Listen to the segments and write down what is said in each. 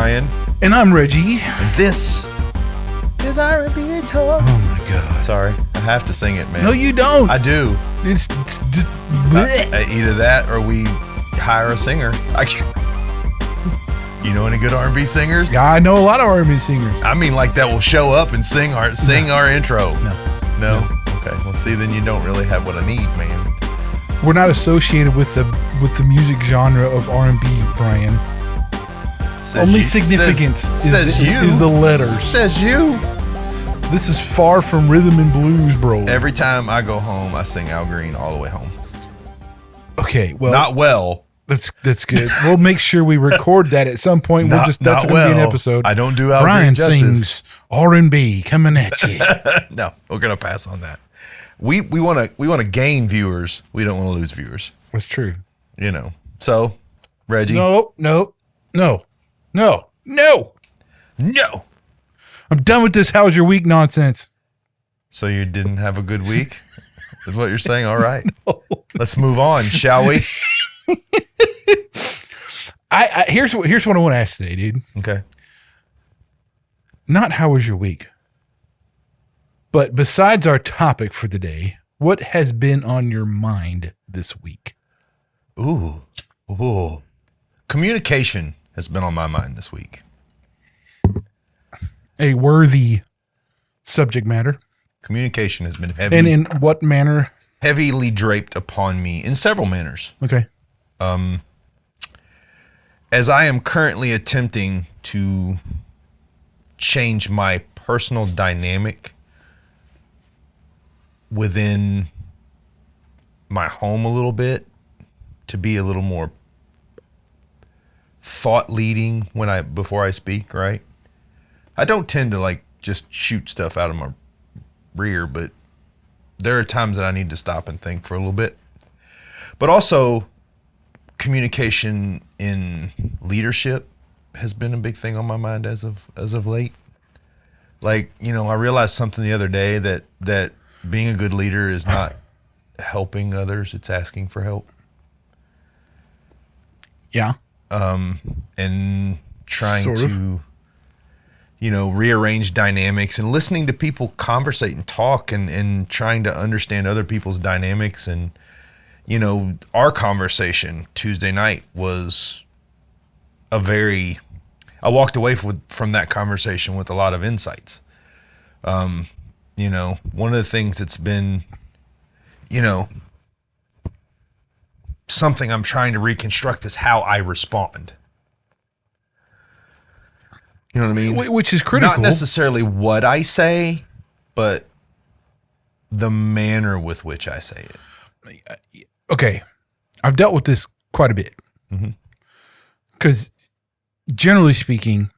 Brian. And I'm Reggie. And this is R&B Talks. Oh my God. Sorry, I have to sing it, man. No, you don't. I do. It's just Either that or we hire a singer. You know any good R&B singers? Yeah, I know a lot of R&B singers. I mean, like that will show up and sing our intro. No. Okay. Well, see, then you don't really have what I need, man. We're not associated with the music genre of R&B, Brian. Only significance is the letters. Says you. This is far from rhythm and blues, bro. Every time I go home, I sing Al Green all the way home. Okay, well, not well. That's good. We'll make sure we record that at some point. That's going to be an episode. I don't do Al Brian Green justice. Sings R&B coming at you. No, we're gonna pass on that. We want to gain viewers. We don't want to lose viewers. That's true. You know. So, Reggie. No. I'm done with this how's your week nonsense. So you didn't have a good week? Is what you're saying? All right. No. Let's move on, shall we? Here's what I want to ask today, dude. Okay. Not how was your week, but besides our topic for the day, what has been on your mind this week? Ooh. Communication has been on my mind this week. A worthy subject matter. Communication has been heavy. And in what manner? Heavily draped upon me in several manners. Okay. As I am currently attempting to change my personal dynamic within my home a little bit to be a little more thought leading before I speak, right? I don't tend to just shoot stuff out of my rear, but there are times that I need to stop and think for a little bit. But also communication in leadership has been a big thing on my mind as of late. I realized something the other day that being a good leader is not helping others, it's asking for help. Yeah. And trying to rearrange dynamics and listening to people conversate and talk and trying to understand other people's dynamics. And, our conversation Tuesday night was I walked away from that conversation with a lot of insights. One of the things that's been, something I'm trying to reconstruct is how I respond. You know what I mean? Which is critical. Not necessarily what I say, but the manner with which I say it. Okay. I've dealt with this quite a bit. Because generally speaking,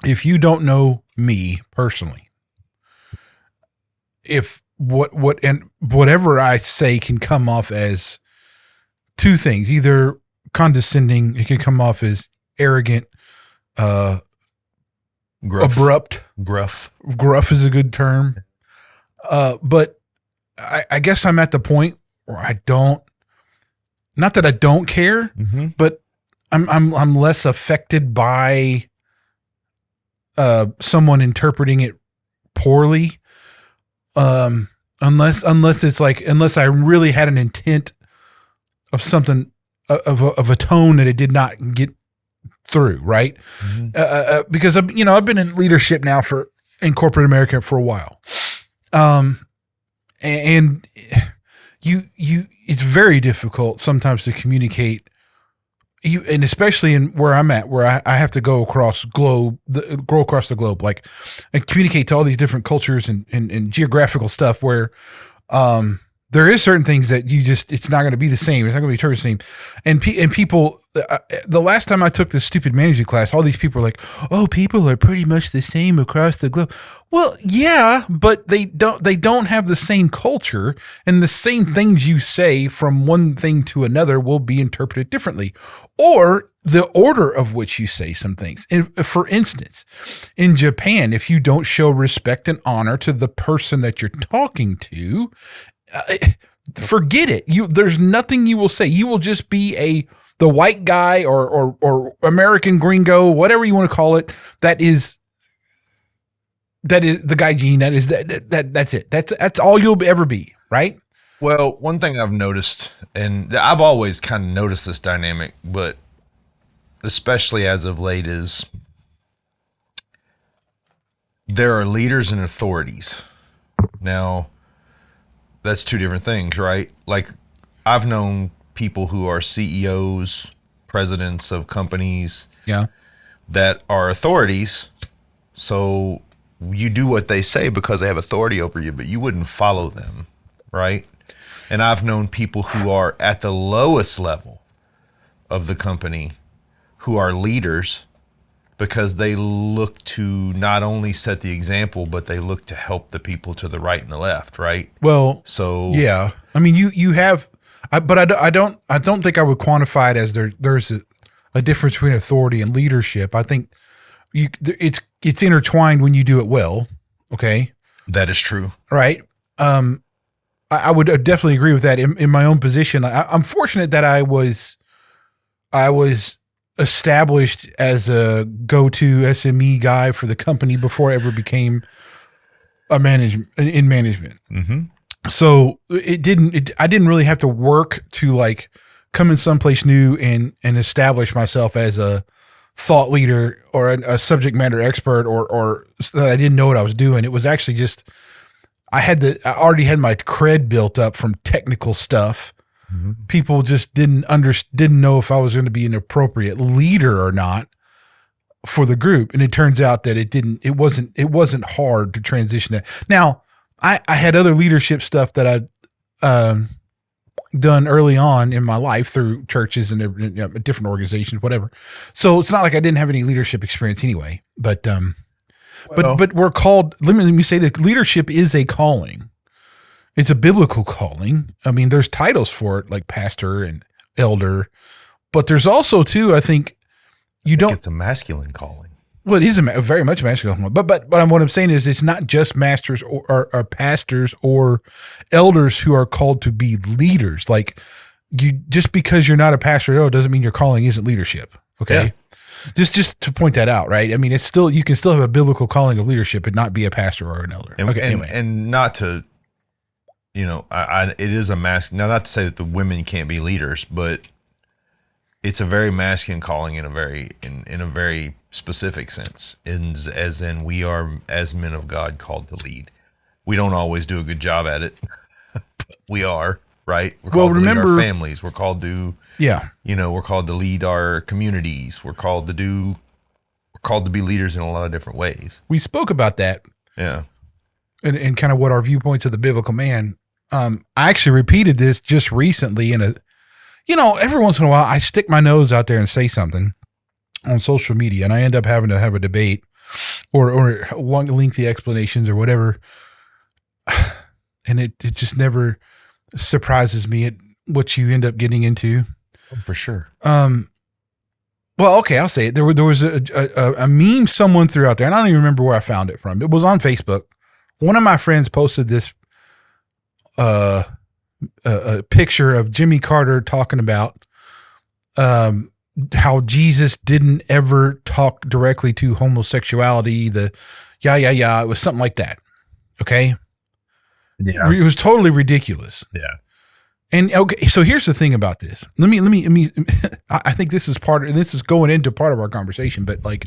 if you don't know me personally, if whatever I say can come off as two things, either condescending, it can come off as arrogant, abrupt, gruff is a good term. But I guess I'm at the point where not that I don't care, but I'm less affected by someone interpreting it poorly. Unless I really had an intent of something of a tone that it did not get through, right? Because I've been in leadership now in corporate America for a while. And it's very difficult sometimes to communicate, and especially in where I'm at, where I have to go across the globe, and communicate to all these different cultures and geographical stuff where, there is certain things that it's not going to be the same. It's not going to be the same. And people, the last time I took this stupid management class, all these people are like, oh, people are pretty much the same across the globe. Well, yeah, but they don't have the same culture, and the same things you say from one thing to another will be interpreted differently, or the order of which you say some things. And for instance, in Japan, if you don't show respect and honor to the person that you're talking to, forget it. There's nothing you will say. You will just be a the white guy or American gringo, whatever you want to call it, that is the guy gene. That's it. That's all you'll ever be, right? Well, one thing I've noticed, and I've always kind of noticed this dynamic, but especially as of late, is there are leaders and authorities. Now, that's two different things, right? Like, I've known people who are CEOs, presidents of companies, that are authorities. So you do what they say because they have authority over you, but you wouldn't follow them, right? And I've known people who are at the lowest level of the company who are leaders because they look to not only set the example, but they look to help the people to the right and the left, right? Well, so yeah, I mean, you have, but I don't think I would quantify it as there's a difference between authority and leadership. I think it's intertwined when you do it well. Okay, that is true, right? I would definitely agree with that. In my own position, I'm fortunate that I was established as a go-to SME guy for the company before I ever became in management. Mm-hmm. So I didn't really have to work to like come in someplace new and establish myself as a thought leader or a subject matter expert or that I didn't know what I was doing. It was actually just, I already had my cred built up from technical stuff. Mm-hmm. People just didn't know if I was going to be an appropriate leader or not for the group. And it turns out that it wasn't hard to transition that. Now I had other leadership stuff that I'd done early on in my life through churches and different organizations, whatever. So it's not like I didn't have any leadership experience anyway, but we're called, let me say that leadership is a calling. It's a biblical calling. I mean, there's titles for it like pastor and elder, but there's also too, I think it's a masculine calling. Well, it is very much a masculine one, but what I'm saying is it's not just masters or pastors or elders who are called to be leaders. Like just because you're not a pastor doesn't mean your calling isn't leadership. Okay. Yeah. Just to point that out, right? I mean, you can still have a biblical calling of leadership and not be a pastor or an elder. And not to, it is a masculine. Now, not to say that the women can't be leaders, but it's a very masculine calling in a very specific sense. As in, we are as men of God called to lead. We don't always do a good job at it. But we are, right? We're called to lead our families. We're called to. Yeah. We're called to lead our communities. We're called to be leaders in a lot of different ways. We spoke about that. Yeah. And kind of what our viewpoints of the biblical man. I actually repeated this just recently every once in a while I stick my nose out there and say something on social media and I end up having to have a debate or long lengthy explanations or whatever. And it just never surprises me at what you end up getting into. For sure. Well, okay, I'll say it. There was a meme someone threw out there, and I don't even remember where I found it from. It was on Facebook. One of my friends posted this a picture of Jimmy Carter talking about how Jesus didn't ever talk directly to homosexuality. It was something like that. Okay. Yeah. It was totally ridiculous. Yeah. And okay, so here's the thing about this. Let me. I think this is going into part of our conversation, but like,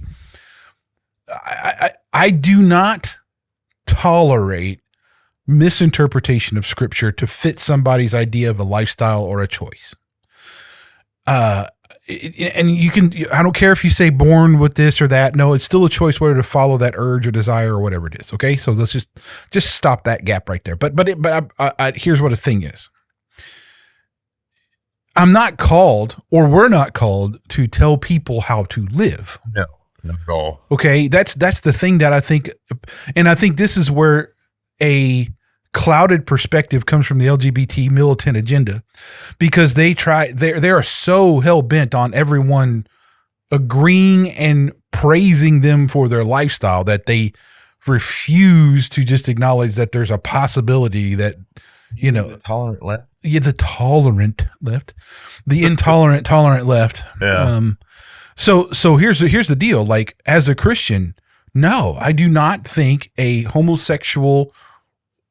I do not tolerate misinterpretation of scripture to fit somebody's idea of a lifestyle or a choice. And you can, I don't care if you say born with this or that. No, it's still a choice whether to follow that urge or desire or whatever it is. Okay. So let's just stop that gap right there. But here's what the thing is. I'm not called, or we're not called to tell people how to live. No, not at all. Okay. That's the thing that I think, and I think this is where a clouded perspective comes from the LGBT militant agenda, because they are so hell bent on everyone agreeing and praising them for their lifestyle that they refuse to just acknowledge that there's a possibility that, the tolerant left. the tolerant left, the intolerant, tolerant left. Yeah. So here's the deal. Like, as a Christian, no, I do not think a homosexual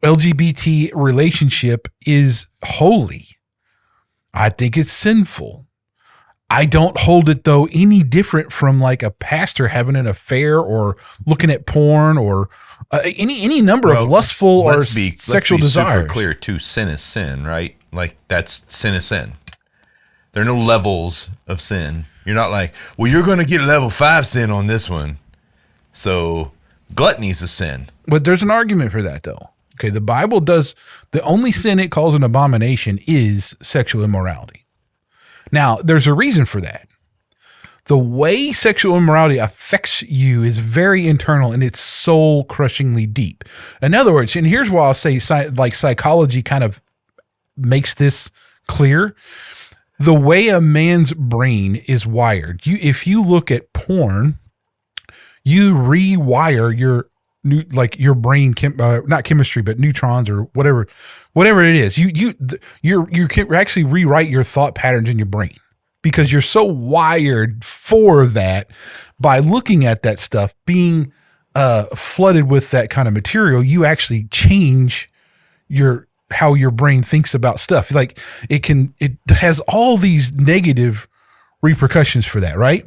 LGBT relationship is holy. I think it's sinful. I don't hold it, though, any different from like a pastor having an affair or looking at porn or any number of lustful or sexual desires. Super clear too. Sin is sin, right? Like, that's sin is sin. There are no levels of sin. You're not like, well, you're going to get level 5 sin on this one. So gluttony is a sin. But there's an argument for that, though. Okay, the Bible does, the only sin it calls an abomination is sexual immorality. Now, there's a reason for that. The way sexual immorality affects you is very internal and it's soul crushingly deep. In other words, and here's why I'll say like psychology kind of makes this clear. The way a man's brain is wired, if you look at porn, you rewire your your brain, not chemistry, but neutrons or whatever it is. You can actually rewrite your thought patterns in your brain because you're so wired for that. By looking at that stuff, being flooded with that kind of material, you actually change how your brain thinks about stuff. Like, it has all these negative repercussions for that, right?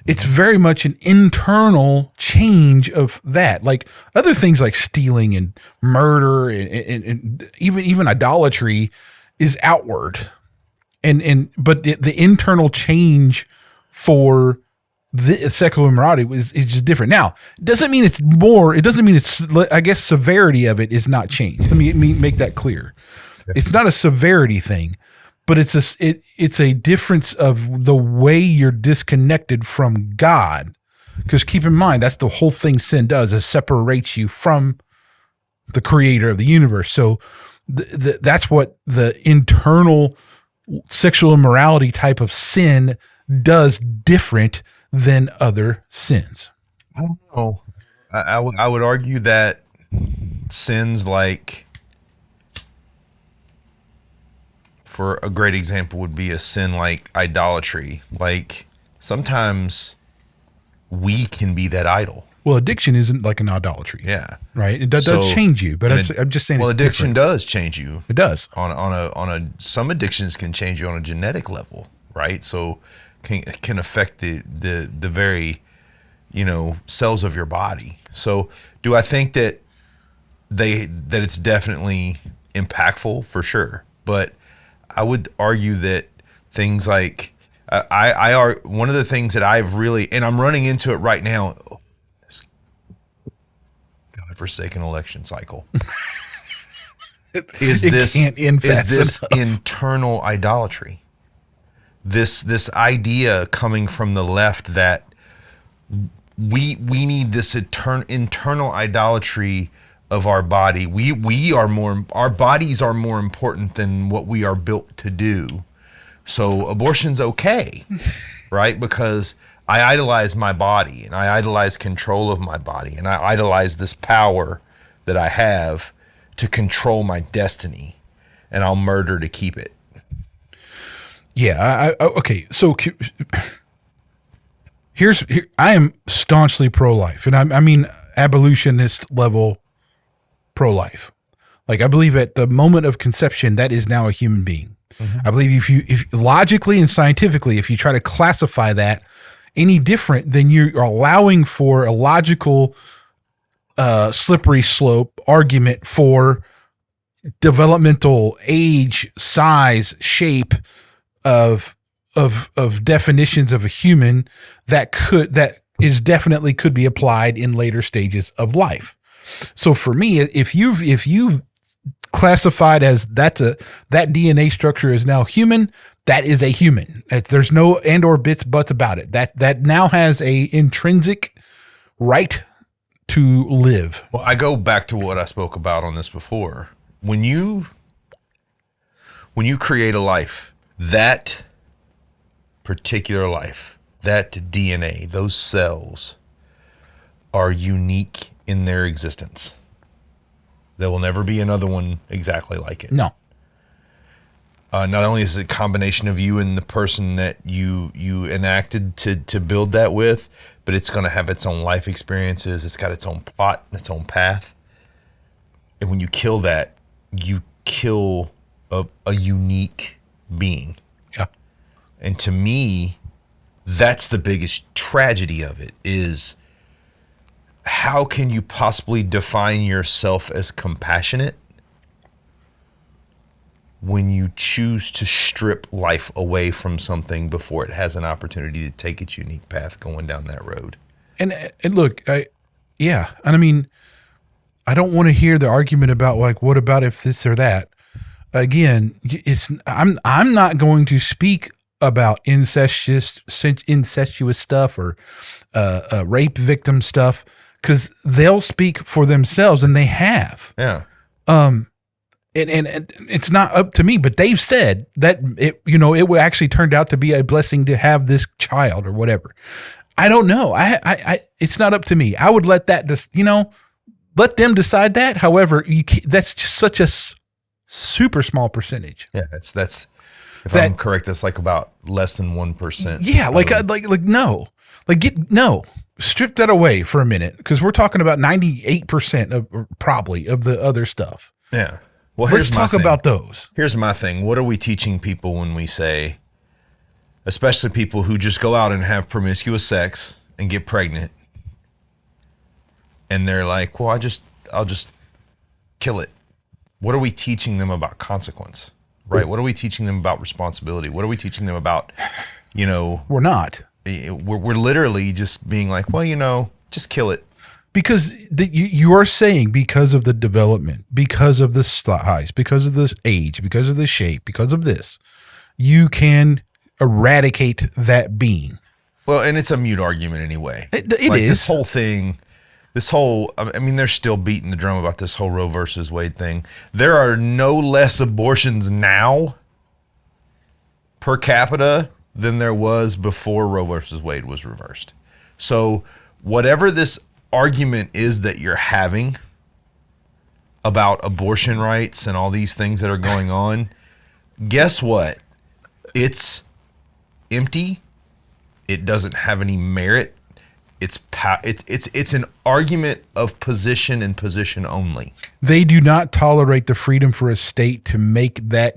It's very much an internal change of that. Like, other things like stealing and murder and even idolatry is outward. But the internal change for the sexual immorality is just different. Now, it doesn't mean it's more. It doesn't mean it's. I guess severity of it is not changed. Let me make that clear. It's not a severity thing, but it's a difference of the way you're disconnected from God. Because keep in mind, that's the whole thing sin does, is separates you from the creator of the universe. So that's what the internal sexual immorality type of sin does different than other sins. I don't know. I would argue that sins like, for a great example, would be a sin like idolatry. Like, sometimes we can be that idol. Well, addiction isn't like an idolatry. Yeah. Right. It does change you, but I'm just saying. Well, it's addiction different. does change you. It does. Some addictions can change you on a genetic level, right? So can affect the very, cells of your body. So do I think that it's definitely impactful? For sure. But I would argue that things like I are one of the things that I've really, and I'm running into it right now, this godforsaken election cycle. is this internal idolatry? This idea coming from the left that we need this internal idolatry of our body. Our bodies are more important than what we are built to do. So abortion's okay, right? Because I idolize my body and I idolize control of my body and I idolize this power that I have to control my destiny, and I'll murder to keep it. Yeah. Okay. So I am staunchly pro-life, and I mean abolitionist level pro-life. Like, I believe at the moment of conception, that is now a human being. Mm-hmm. I believe if logically and scientifically, if you try to classify that any different, then you're allowing for a logical slippery slope argument for developmental age, size, shape of definitions of a human that definitely could be applied in later stages of life. So for me, if you've classified as that DNA structure is now human, that is a human. There's no and or buts about it. That now has a intrinsic right to live. Well, I go back to what I spoke about on this before. When you create a life, that particular life, that DNA, those cells are unique in their existence. There will never be another one exactly like it. No. Not only is it a combination of you and the person that you enacted to build that with, but it's going to have its own life experiences. It's got its own plot, its own path. And when you kill that, you kill a unique being. Yeah. And to me, that's the biggest tragedy of it is how can you possibly define yourself as compassionate when you choose to strip life away from something before it has an opportunity to take its unique path going down that road? And look, yeah. And I mean, I don't want to hear the argument about like, what about if this or that? Again, I'm not going to speak about incestuous stuff or rape victim stuff because they'll speak for themselves, and they have. Yeah. And it's not up to me, but they've said that it will actually turned out to be a blessing to have this child or whatever. I don't know. I it's not up to me. I would let that let them decide that. However, that's just such a super small percentage. Yeah, that's if I'm correct, that's like about less than 1%. Yeah, no, strip that away for a minute because we're talking about 98% of the other stuff. Yeah. Well, let's talk about those. Here's my thing. What are we teaching people when we say, especially people who just go out and have promiscuous sex and get pregnant, and they're like, well, I'll just kill it. What are we teaching them about consequence? Right? What are we teaching them about responsibility? What are we teaching them about, We're not. We're literally just being like, well, just kill it. Because you are saying because of the development, because of the size, because of the age, because of the shape, because of this, you can eradicate that being. Well, and it's a mute argument anyway. It is. This whole thing, I mean, they're still beating the drum about this whole Roe versus Wade thing. There are no less abortions now per capita than there was before Roe versus Wade was reversed. So whatever this argument is that you're having about abortion rights and all these things that are going on, guess what? It's empty. It doesn't have any merit. It's an argument of position and position only. They do not tolerate the freedom for a state to make that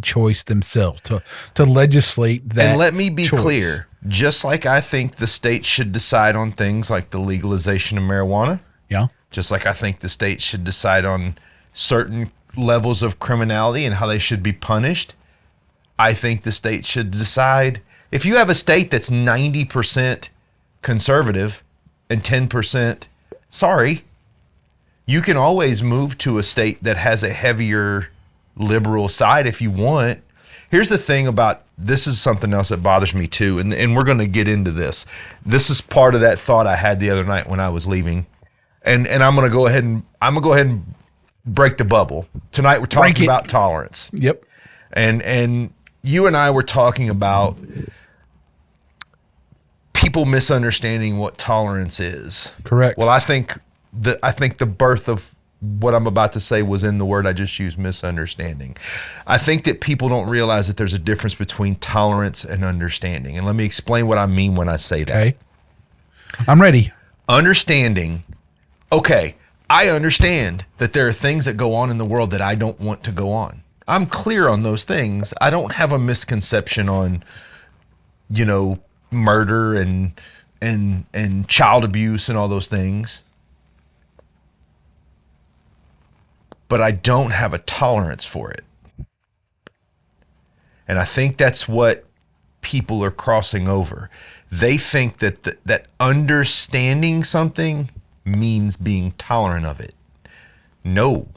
choice themselves, to legislate that. And let me be choice. clear, just like I think the state should decide on things like the legalization of marijuana. Yeah. Just like I think the state should decide on certain levels of criminality and how they should be punished. I think the state should decide, if you have a state that's 90% conservative and 10%, sorry, you can always move to a state that has a heavier liberal side if you want. Here's the thing about, this is something else that bothers me too, and we're going to get into this. This is part of that thought I had the other night when I was leaving, and I'm going to go ahead and break the bubble. Tonight we're talking about tolerance. Yep. And you and I were talking about people misunderstanding what tolerance is. Correct. Well, I think the birth of what I'm about to say was in the word I just used, misunderstanding. I think that people don't realize that there's a difference between tolerance and understanding. And let me explain what I mean when I say that. Okay. I'm ready. Understanding. Okay, I understand that there are things that go on in the world that I don't want to go on. I'm clear on those things. I don't have a misconception on, murder and child abuse and all those things. But I don't have a tolerance for it. And I think that's what people are crossing over. They think that that understanding something means being tolerant of it. No.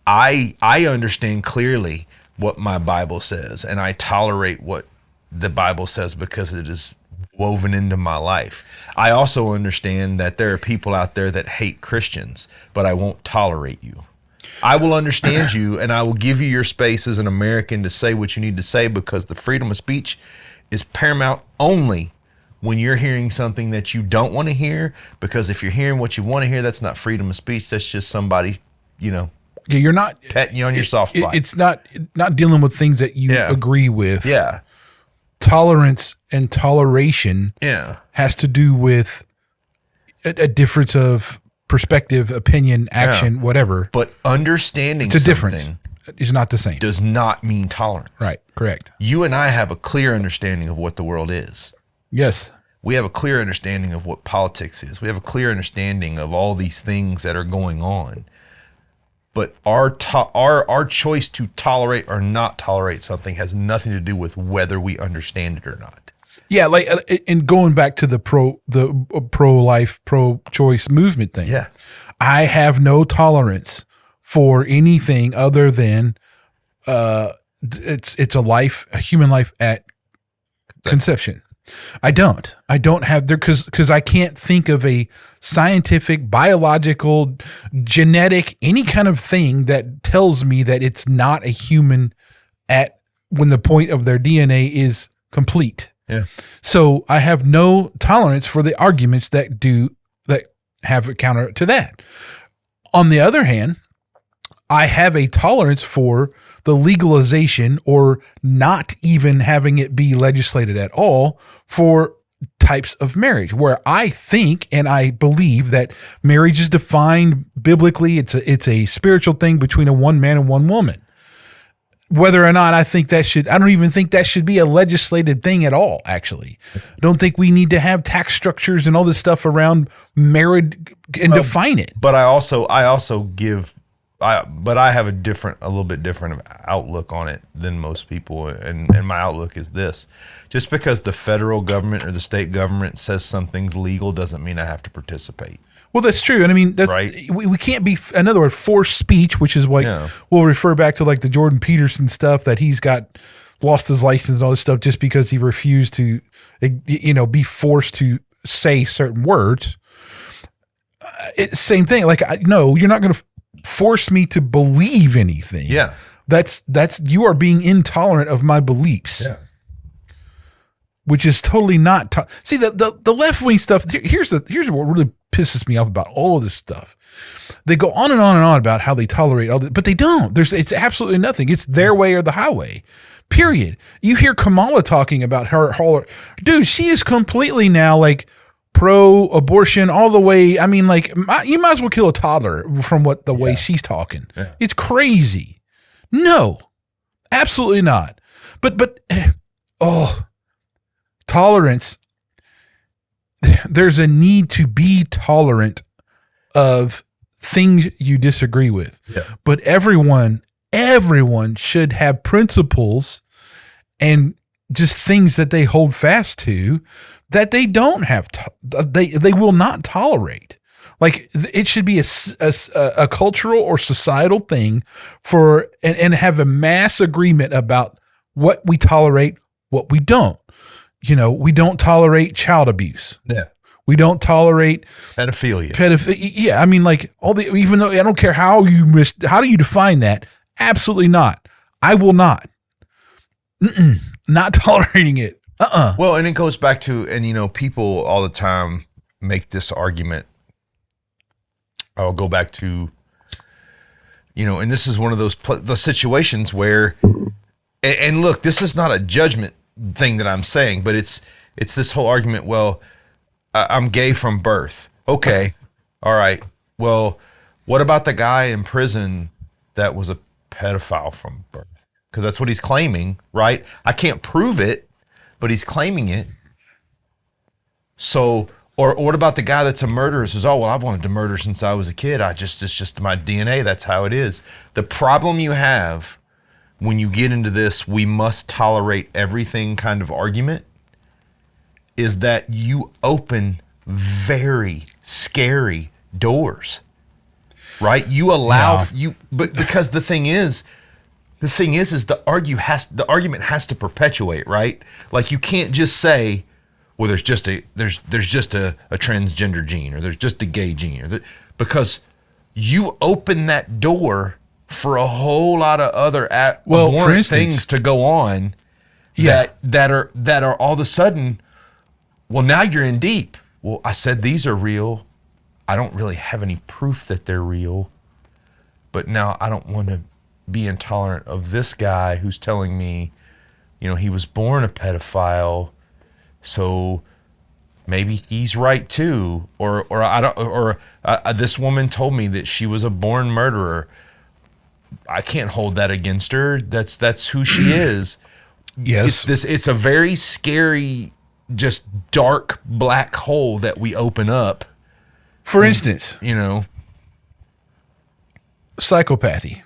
I understand clearly what my Bible says, and I tolerate what the Bible says because it is woven into my life. I also understand that there are people out there that hate Christians, but I won't tolerate you. I will understand you, and I will give you your space as an American to say what you need to say, because the freedom of speech is paramount only when you're hearing something that you don't want to hear, because if you're hearing what you want to hear, that's not freedom of speech. That's just somebody, Yeah, you're not petting you on your soft spot. It's not dealing with things that you agree with. Yeah. Tolerance and toleration has to do with a difference of perspective, opinion, action, whatever. But understanding it's a difference. It's not the same. Does not mean tolerance. Right. Correct. You and I have a clear understanding of what the world is. Yes. We have a clear understanding of what politics is. We have a clear understanding of all these things that are going on. But our choice to tolerate or not tolerate something has nothing to do with whether we understand it or not. Yeah, like, and going back to the pro-life, pro-choice movement thing. Yeah, I have no tolerance for anything other than it's a human life at conception. I don't have there because I can't think of a scientific, biological, genetic, any kind of thing that tells me that it's not a human at when the point of their DNA is complete. Yeah. So I have no tolerance for the arguments that have a counter to that. On the other hand, I have a tolerance for the legalization or not even having it be legislated at all for types of marriage, where I think and I believe that marriage is defined biblically. It's a spiritual thing between a one man and one woman. Whether or not I don't even think that should be a legislated thing at all, actually. I don't think we need to have tax structures and all this stuff around marriage and define it. But I have a little bit different outlook on it than most people. And my outlook is this: just because the federal government or the state government says something's legal doesn't mean I have to participate. Well, that's true. And I mean, that's right. We can't be, in other words, forced speech, which is like, we'll refer back to like the Jordan Peterson stuff that he's lost his license and all this stuff just because he refused to, be forced to say certain words. Same thing. Like, no, you're not going to force me to believe anything. Yeah. That's you are being intolerant of my beliefs. Yeah. Which is totally not. See, the left wing stuff. Here's what really pisses me off about all of this stuff. They go on and on and on about how they tolerate all this, but they don't. It's absolutely nothing. It's their way or the highway. Period. You hear Kamala talking about her dude. She is completely now like pro-abortion all the way. I mean, like you might as well kill a toddler from the way she's talking. Yeah. It's crazy. No, absolutely not. But tolerance. There's a need to be tolerant of things you disagree with. Yeah. But everyone should have principles and just things that they hold fast to that they don't have. They will not tolerate. Like it should be a cultural or societal thing and have a mass agreement about what we tolerate, what we don't. We don't tolerate child abuse. Yeah. We don't tolerate pedophilia. Yeah. I mean, like even though I don't care how do you define that? Absolutely not. I will not. Not tolerating it. Well, and it goes back to, and people all the time make this argument. I'll go back to, and this is one of the situations where, and look, this is not a judgment thing that I'm saying, but it's this whole argument. Well, I'm gay from birth. Okay. All right. Well, what about the guy in prison that was a pedophile from birth? Because that's what he's claiming, right? I can't prove it, but he's claiming it. So, or what about the guy that's a murderer? Says, oh, well, I've wanted to murder since I was a kid. It's just my DNA. That's how it is. The problem you have when you get into this, we must tolerate everything kind of argument, is that you open very scary doors, right? You allow but because the thing is the argument has to perpetuate, right? Like you can't just say, well, there's just a transgender gene, or there's just a gay gene, because you open that door for a whole lot of other abhorrent things to go on that are all of a sudden, well, now you're in deep. Well, I said these are real. I don't really have any proof that they're real. but now I don't want to be intolerant of this guy who's telling me, he was born a pedophile, so maybe he's right too, or I don't, or this woman told me that she was a born murderer. I can't hold that against her. That's who she is. Yes. It's a very scary, just dark black hole that we open up. For instance, psychopathy.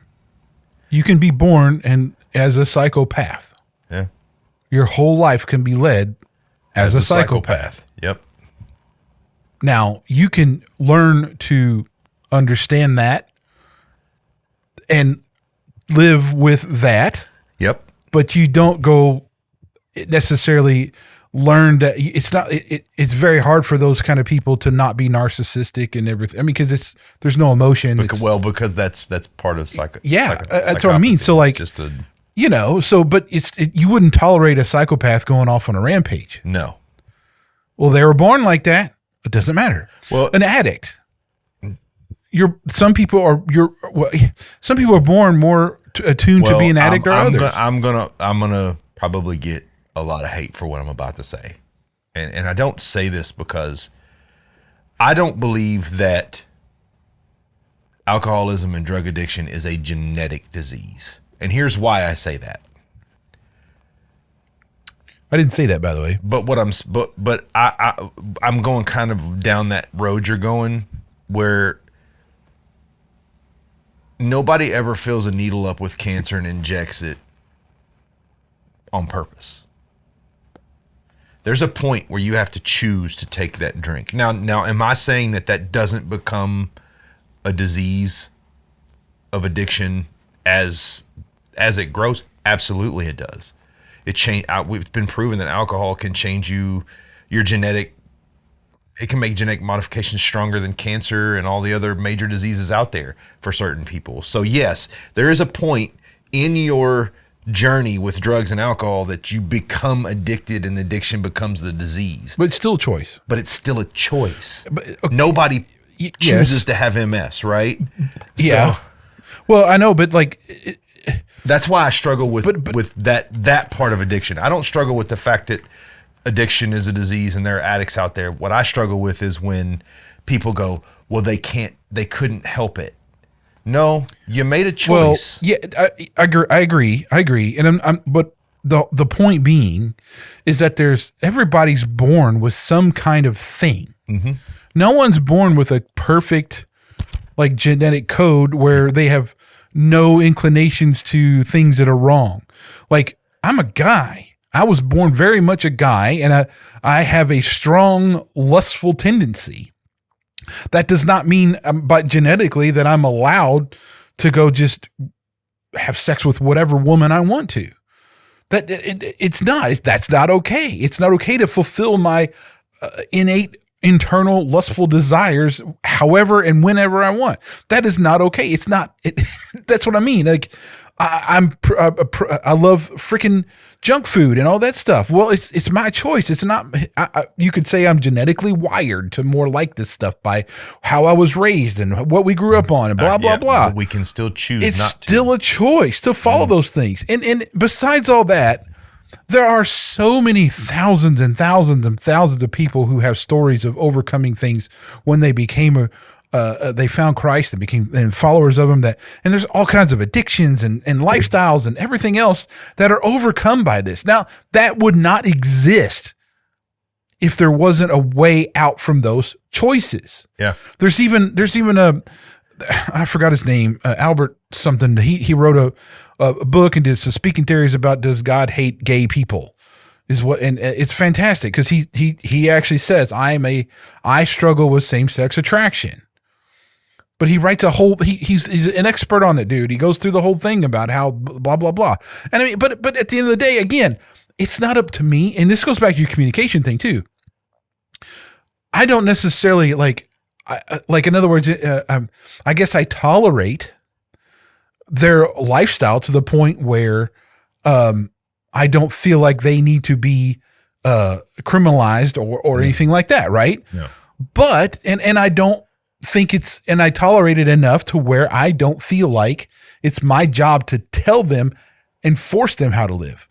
You can be born as a psychopath. Yeah. Your whole life can be led as a psychopath. Yep. Now, you can learn to understand that and live with that. Yep. But you don't go necessarily learn that it's very hard for those kind of people to not be narcissistic and everything. I mean, because there's no emotion. Because that's part of that's what I mean. So like, just a, but you wouldn't tolerate a psychopath going off on a rampage. No. Well, they were born like that. It doesn't matter. Well, an addict. Some people are born more attuned to be an addict or others. I'm gonna probably get a lot of hate for what I'm about to say, and I don't say this because I don't believe that alcoholism and drug addiction is a genetic disease, and here's why I say that. I didn't say that, by the way. But I'm going kind of down that road you're going, where nobody ever fills a needle up with cancer and injects it on purpose. There's a point where you have to choose to take that drink. Now, am I saying that doesn't become a disease of addiction as it grows? Absolutely, it does. It's been proven that alcohol can change your genetic. It can make genetic modifications stronger than cancer and all the other major diseases out there for certain people. So yes, there is a point in your journey with drugs and alcohol that you become addicted and addiction becomes the disease. But it's still a choice. But it's still a choice. But, okay. Nobody chooses to have MS, right? Yeah. So, well, I know, but like... that's why I struggle with that part of addiction. I don't struggle with the fact that addiction is a disease and there are addicts out there. What I struggle with is when people go, well, they couldn't help it. No, you made a choice. Well, yeah, I agree. And but the point being is that everybody's born with some kind of thing. Mm-hmm. No one's born with a perfect like genetic code where they have no inclinations to things that are wrong. Like, I'm a guy. I was born very much a guy, and I have a strong lustful tendency. That does not mean, but genetically, that I'm allowed to go just have sex with whatever woman I want to. It's not. That's not okay. It's not okay to fulfill my innate internal lustful desires however and whenever I want. That is not okay. It's not. That's what I mean. Like I love freaking junk food and all that stuff. Well, it's my choice. It's not. You could say I'm genetically wired to more like this stuff by how I was raised and what we grew up on and blah blah blah. But we can still choose. It's not still to. A choice to follow those things. And besides all that, there are so many thousands and thousands and thousands of people who have stories of overcoming things when they became they found Christ and became followers of him. And there's all kinds of addictions and lifestyles and everything else that are overcome by this. Now, that would not exist if there wasn't a way out from those choices. Yeah. There's even I forgot his name, Albert something. He wrote a book and did some speaking theories about does God hate gay people and it's fantastic because he actually says I struggle with same-sex attraction. But he writes he's an expert on it, dude. He goes through the whole thing about how blah, blah, blah. And I mean, but at the end of the day, again, it's not up to me. And this goes back to your communication thing too. I don't necessarily in other words, I guess I tolerate their lifestyle to the point where I don't feel like they need to be criminalized or anything like that, right? Yeah. But and I don't think and I tolerate it enough to where I don't feel like it's my job to tell them and force them how to live.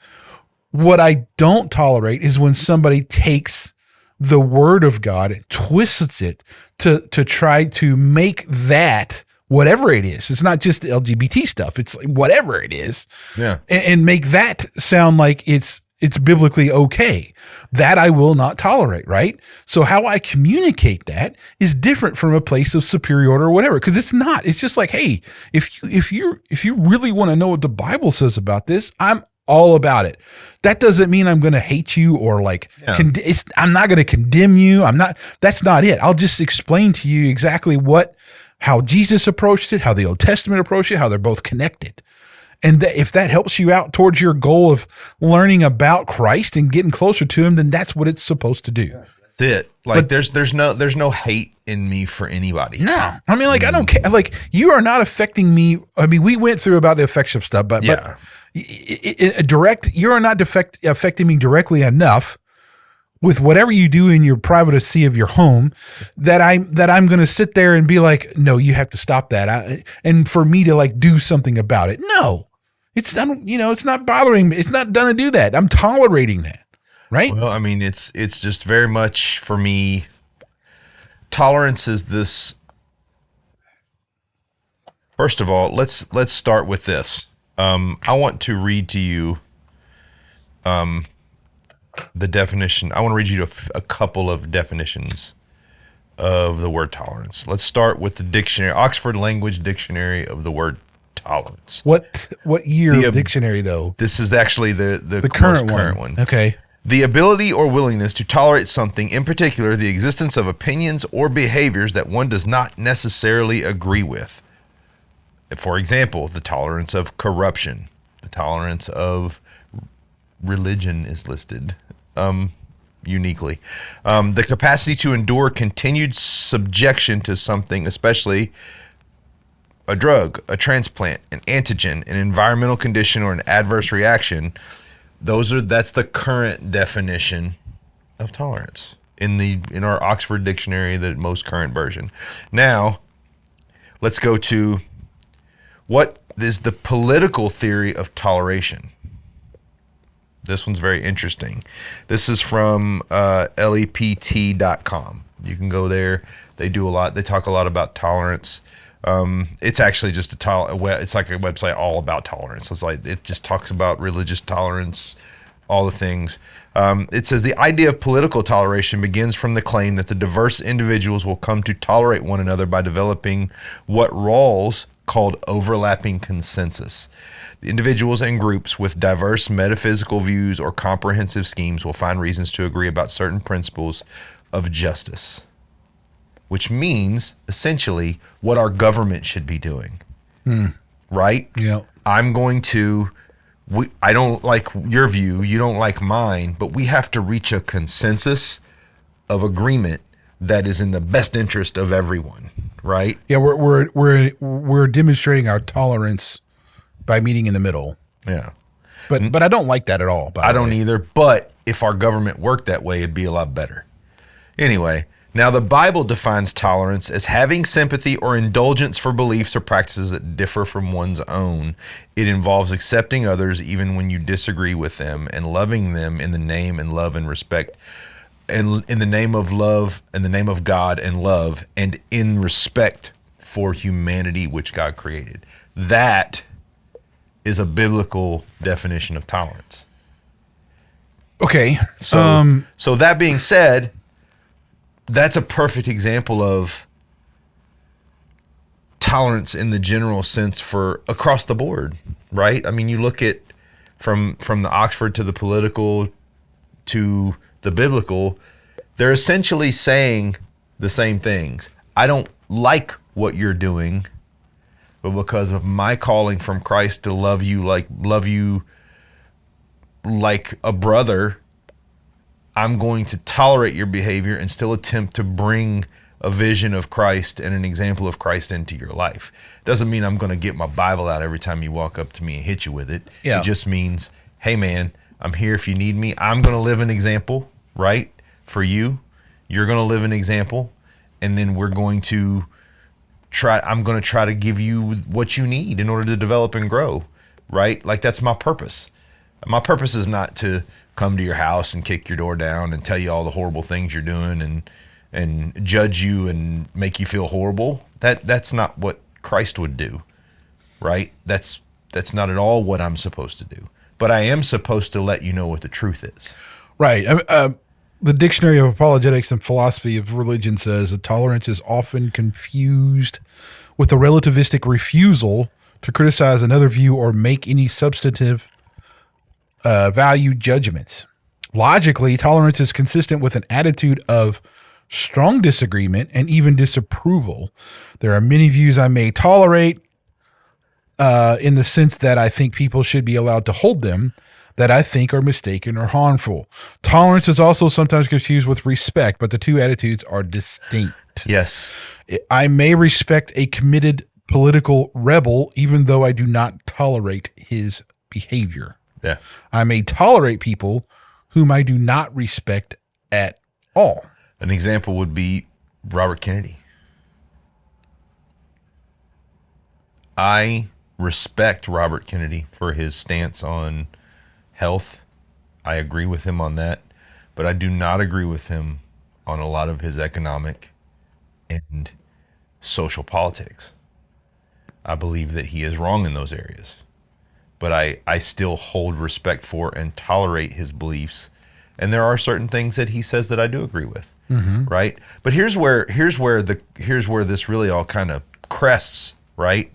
What I don't tolerate is when somebody takes the word of God and twists it to try to make that whatever it is. It's not just LGBT stuff. It's like whatever it is. Yeah. And make that sound like it's biblically okay. That I will not tolerate, right? So how I communicate that is different from a place of superiority or whatever, because it's not. It's just like, hey, if you really want to know what the Bible says about this, I'm all about it. That doesn't mean I'm going to hate you or like, I'm not going to condemn you. That's not it. I'll just explain to you exactly how Jesus approached it, how the Old Testament approached it, how they're both connected. And if that helps you out towards your goal of learning about Christ and getting closer to him, then that's what it's supposed to do. That's it. Like there's no hate in me for anybody. No, I mean, like, I don't care. Like, you are not affecting me. I mean, we went through about the affection stuff, but you are not affecting me directly enough with whatever you do in your privacy of your home that I'm going to sit there and be like, no, you have to stop that. And for me to like do something about it. No, it's done. It's not bothering me. It's not done to do that. I'm tolerating that. Right. Well, I mean, it's just very much for me. Tolerance is this. First of all, let's start with this. I want to read to you, the definition. I want to read you a couple of definitions of the word tolerance. Let's start with the dictionary, Oxford Language Dictionary of the word tolerance. What year dictionary though? This is actually the current one. Okay. The ability or willingness to tolerate something, in particular, the existence of opinions or behaviors that one does not necessarily agree with. For example, the tolerance of corruption, the tolerance of religion is listed uniquely. The capacity to endure continued subjection to something, especially a drug, a transplant, an antigen, an environmental condition, or an adverse reaction. That's the current definition of tolerance in our Oxford Dictionary, the most current version. Now, let's go to what is the political theory of toleration. This one's very interesting. This is from lept.com. You can go there. They do a lot. They talk a lot about tolerance. It's actually just it's like a website all about tolerance. It's like it just talks about religious tolerance, all the things. It says the idea of political toleration begins from the claim that the diverse individuals will come to tolerate one another by developing what Rawls called overlapping consensus. The individuals and groups with diverse metaphysical views or comprehensive schemes will find reasons to agree about certain principles of justice, which means essentially what our government should be doing. Right? Yeah. I don't like your view, you don't like mine, but we have to reach a consensus of agreement that is in the best interest of everyone, right? Yeah, we're demonstrating our tolerance by meeting in the middle. Yeah. But I don't like that at all. I don't either, but if our government worked that way, it'd be a lot better. Anyway, now the Bible defines tolerance as having sympathy or indulgence for beliefs or practices that differ from one's own. It involves accepting others even when you disagree with them and loving them in the name and love and respect, and in the name of love, in the name of God and love, and in respect for humanity which God created. That is a biblical definition of tolerance. Okay. So that being said, that's a perfect example of tolerance in the general sense for across the board, right? I mean, you look at from the Oxford to the political to the biblical, they're essentially saying the same things. I don't like what you're doing, but because of my calling from Christ to love you like a brother, I'm going to tolerate your behavior and still attempt to bring a vision of Christ and an example of Christ into your life. Doesn't mean I'm going to get my Bible out every time you walk up to me and hit you with it. Yeah. It just means, hey man, I'm here if you need me. I'm going to live an example, right? For you. You're going to live an example. And then we're going to I'm going to try to give you what you need in order to develop and grow, right? Like that's my purpose. My purpose is not to come to your house and kick your door down and tell you all the horrible things you're doing and judge you and make you feel horrible. That's not what Christ would do, right? That's not at all what I'm supposed to do. But I am supposed to let you know what the truth is. Right. The Dictionary of Apologetics and Philosophy of Religion says that tolerance is often confused with a relativistic refusal to criticize another view or make any substantive value judgments. Logically, tolerance is consistent with an attitude of strong disagreement and even disapproval. There are many views I may tolerate in the sense that I think people should be allowed to hold them, that I think are mistaken or harmful. Tolerance is also sometimes confused with respect, but the two attitudes are distinct. Yes. I may respect a committed political rebel, even though I do not tolerate his behavior. Yeah. I may tolerate people whom I do not respect at all. An example would be Robert Kennedy. I respect Robert Kennedy for his stance on health. I agree with him on that, but I do not agree with him on a lot of his economic and social politics. I believe that he is wrong in those areas, but I still hold respect for and tolerate his beliefs. And there are certain things that he says that I do agree with, right? But here's where this really all kind of crests, right?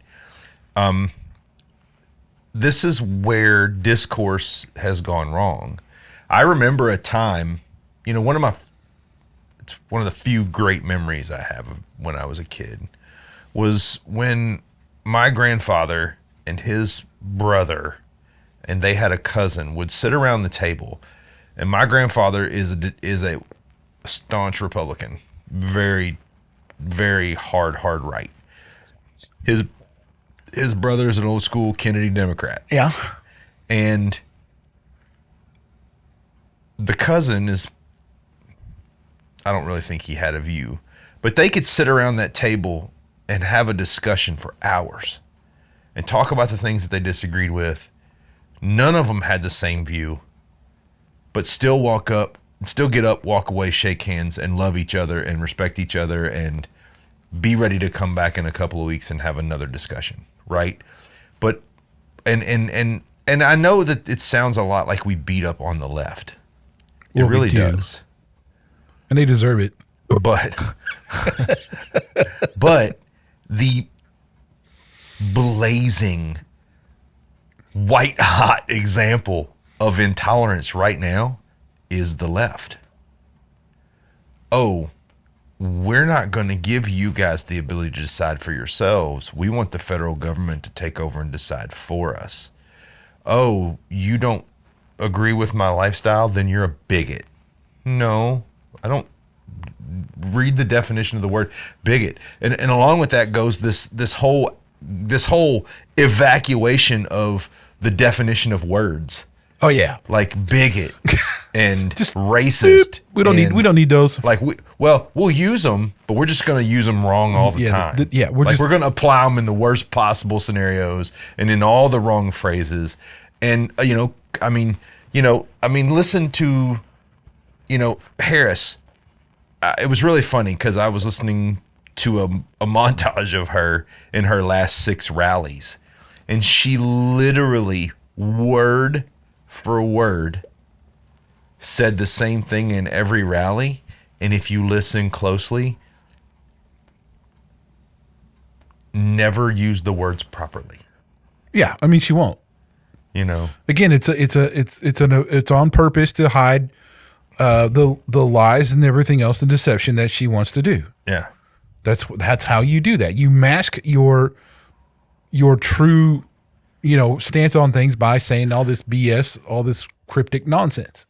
This is where discourse has gone wrong. I remember a time, it's one of the few great memories I have of when I was a kid was when my grandfather and his brother, and they had a cousin, would sit around the table. And my grandfather is a staunch Republican, very, very hard right. His brother is an old school Kennedy Democrat. Yeah. And the cousin I don't really think he had a view, but they could sit around that table and have a discussion for hours and talk about the things that they disagreed with. None of them had the same view, but still get up, walk away, shake hands, and love each other and respect each other and be ready to come back in a couple of weeks and have another discussion, right? But and I know that it sounds a lot like we beat up on the left. It really does. And they deserve it. But the blazing white hot example of intolerance right now is the left. Oh, we're not going to give you guys the ability to decide for yourselves. We want the federal government to take over and decide for us. Oh, you don't agree with my lifestyle? Then you're a bigot. No, I don't. Read the definition of the word bigot. And along with that goes this whole evacuation of the definition of words. Oh yeah. Like bigot and just racist. We don't need those. Like we'll use them, but we're just going to use them wrong all the time. We're going to apply them in the worst possible scenarios and in all the wrong phrases. And listen to Harris. It was really funny because I was listening to a montage of her in her last 6 rallies, and she literally word for word said the same thing in every rally. And if you listen closely, never use the words properly. Yeah, I mean she won't. Again, it's on purpose to hide the lies and everything else, the deception that she wants to do. Yeah, that's how you do that. You mask your true, stance on things by saying all this BS, all this cryptic nonsense.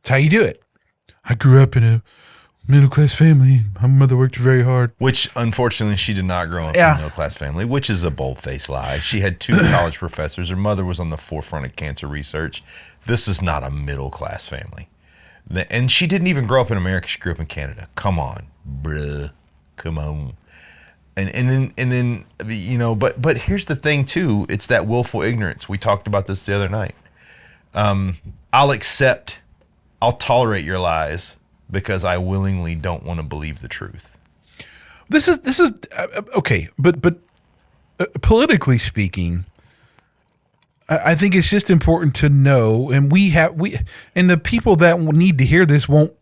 That's how you do it. I grew up in a middle-class family. My mother worked very hard. Which, unfortunately, she did not grow up in a middle-class family, which is a bold-faced lie. She had 2 college professors. Her mother was on the forefront of cancer research. This is not a middle-class family. And she didn't even grow up in America. She grew up in Canada. Come on, bruh. Come on. And then you know, but here's the thing too, it's that willful ignorance. We talked about this the other night. I'll tolerate your lies because I willingly don't want to believe the truth. This is okay, but politically speaking, I think it's just important to know, and and the people that need to hear this won't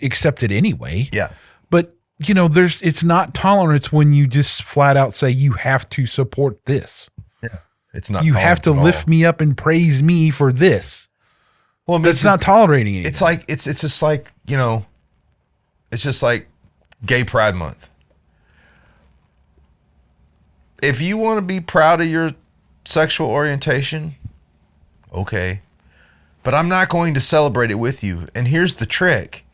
accept it anyway. Yeah. But you know, it's not tolerance when you just flat out say you have to support this. Yeah. It's not. You have to lift me up and praise me for this. Well, that's not tolerating anything. It's like it's just like, you know, it's just like Gay Pride Month. If you want to be proud of your sexual orientation, okay. But I'm not going to celebrate it with you. And here's the trick.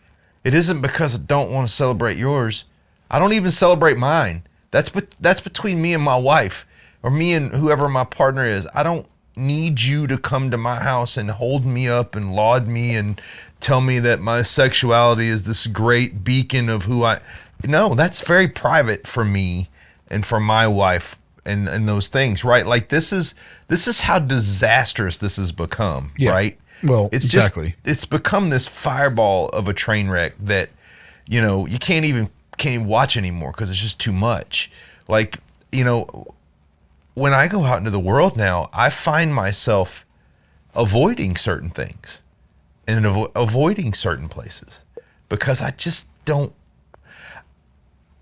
It isn't because I don't want to celebrate yours. I don't even celebrate mine. That's between me and my wife, or me and whoever my partner is. I don't need you to come to my house and hold me up and laud me and tell me that my sexuality is this great beacon of who I... No, that's very private for me and for my wife and those things, right? Like this is how disastrous this has become, right? Well, it's exactly. It's become this fireball of a train wreck that, you know, you can't even watch anymore because it's just too much. Like, you know, when I go out into the world now, I find myself avoiding certain things and avoiding certain places because I just don't.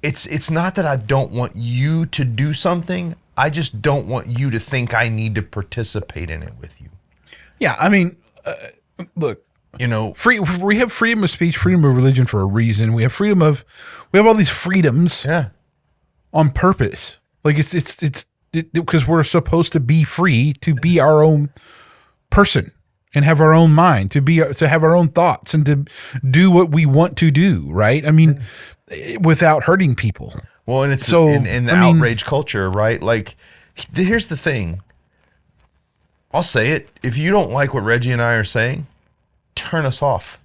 It's not that I don't want you to do something. I just don't want you to think I need to participate in it with you. Yeah, I mean, look, you know, we have freedom of speech, freedom of religion for a reason. We have all these freedoms, on purpose. Like it's because we're supposed to be free to be our own person and have our own mind, to have our own thoughts and to do what we want to do. Right? I mean, without hurting people. Well, and it's so in the outrage culture, right? Like, here's the thing. I'll say it. If you don't like what Reggie and I are saying, turn us off.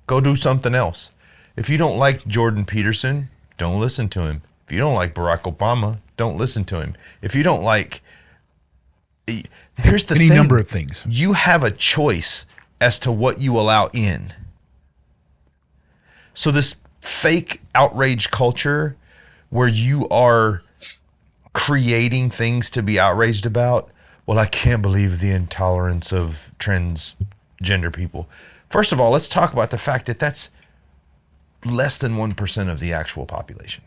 Go do something else. If you don't like Jordan Peterson, don't listen to him. If you don't like Barack Obama, don't listen to him. If you don't like... Here's the thing. Any number of things. You have a choice as to what you allow in. So this fake outrage culture where you are creating things to be outraged about, well, I can't believe the intolerance of transgender people. First of all, let's talk about the fact that that's less than 1% of the actual population.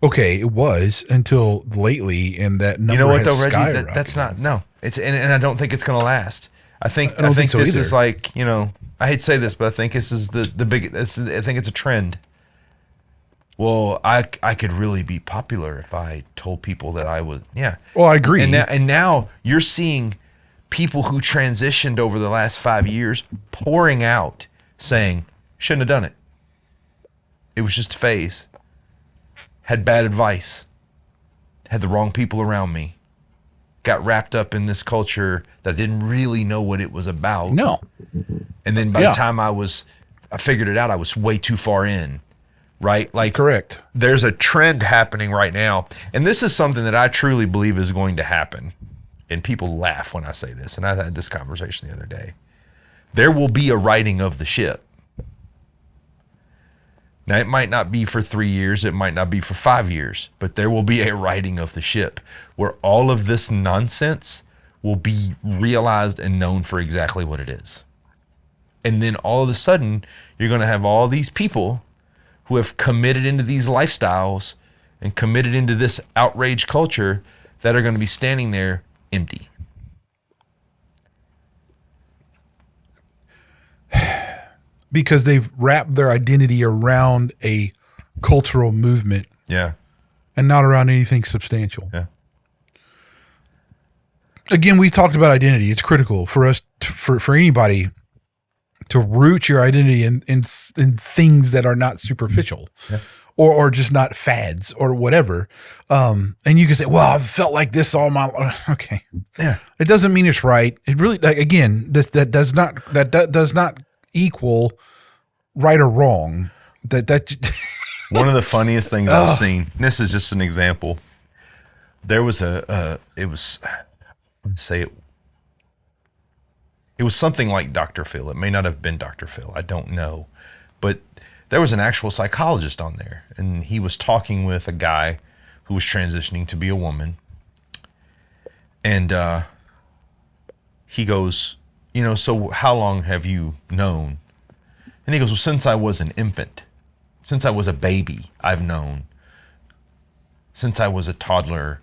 Okay, it was until lately, and that number, you know what, though, has Reggie? That's not, no. It's and I don't think it's going to last. I think so this either. is like, you know, I hate to say this, but I think this is the big. I think it's a trend. Well, I could really be popular if I told people that I was, yeah. Well, I agree. And now you're seeing people who transitioned over the last 5 years pouring out saying, shouldn't have done it. It was just a phase. Had bad advice. Had the wrong people around me. Got wrapped up in this culture that I didn't really know what it was about. No. And then by the time I figured it out, I was way too far in. Right? Like, correct. There's a trend happening right now. And this is something that I truly believe is going to happen. And people laugh when I say this. And I had this conversation the other day. There will be a righting of the ship. Now, it might not be for 3 years. It might not be for 5 years. But there will be a righting of the ship where all of this nonsense will be realized and known for exactly what it is. And then all of a sudden, you're going to have all these people who have committed into these lifestyles and committed into this outrage culture that are going to be standing there empty. Because they've wrapped their identity around a cultural movement. Yeah. And not around anything substantial. Yeah. Again, we talked about identity. It's critical for us, for anybody to root your identity in things that are not superficial, or just not fads or whatever. And you can say, well, I've felt like this all my life. Okay. Yeah. It doesn't mean it's right. It really, again, that does not equal right or wrong. That One of the funniest things I've seen, and this is just an example. There was it was something like Dr. Phil. It may not have been Dr. Phil. I don't know. But there was an actual psychologist on there, and he was talking with a guy who was transitioning to be a woman. And he goes, so how long have you known? And he goes, well, since I was an infant, since I was a baby, I've known. Since I was a toddler.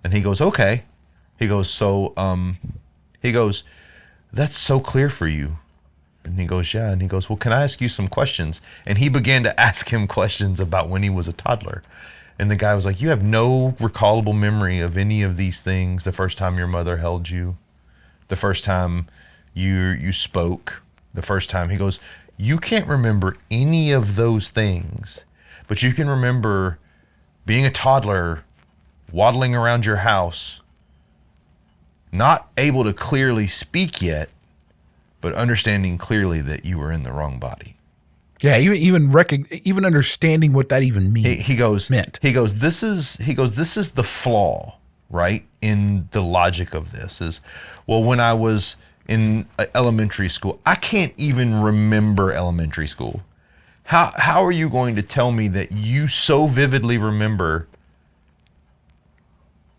And he goes, okay. He goes, so, that's so clear for you. And he goes, yeah. And he goes, well, can I ask you some questions? And he began to ask him questions about when he was a toddler. And the guy was like, you have no recallable memory of any of these things. The first time your mother held you, the first time you spoke, the first time. He goes, you can't remember any of those things, but you can remember being a toddler, waddling around your house, not able to clearly speak yet, but understanding clearly that you were in the wrong body. Yeah, even understanding what that even means. He goes, this is the flaw, right, in the logic of this is, well, when I was in elementary school, I can't even remember elementary school. How are you going to tell me that you so vividly remember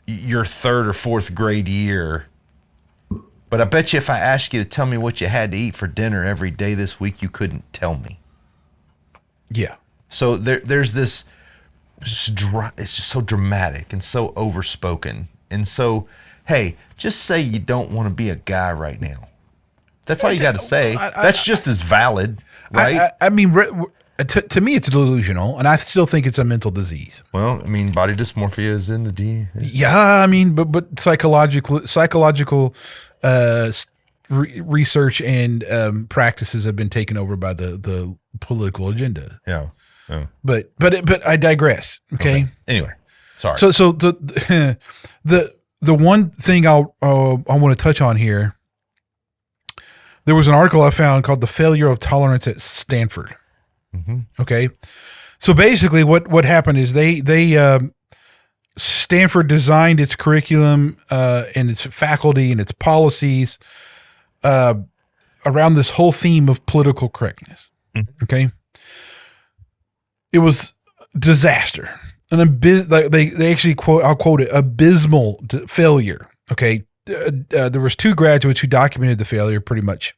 your third or fourth grade year? But I bet you if I asked you to tell me what you had to eat for dinner every day this week, you couldn't tell me. Yeah. So there's this, it's just so dramatic and so overspoken. And so, hey, just say you don't want to be a guy right now. That's all you got to say. That's just as valid, right? I mean, to me, it's delusional, and I still think it's a mental disease. Well, I mean, body dysmorphia is in the D. Yeah, I mean, but psychological research and practices have been taken over by the political agenda. Yeah. But I digress. Okay. Anyway, sorry. So the one thing I want to touch on here. There was an article I found called "The Failure of Tolerance at Stanford." Mm-hmm. Okay. So basically what happened is they Stanford designed its curriculum and its faculty and its policies around this whole theme of political correctness. Mm-hmm. Okay. It was disaster. They actually I'll quote it, abysmal failure. Okay. There was two graduates who documented the failure pretty much.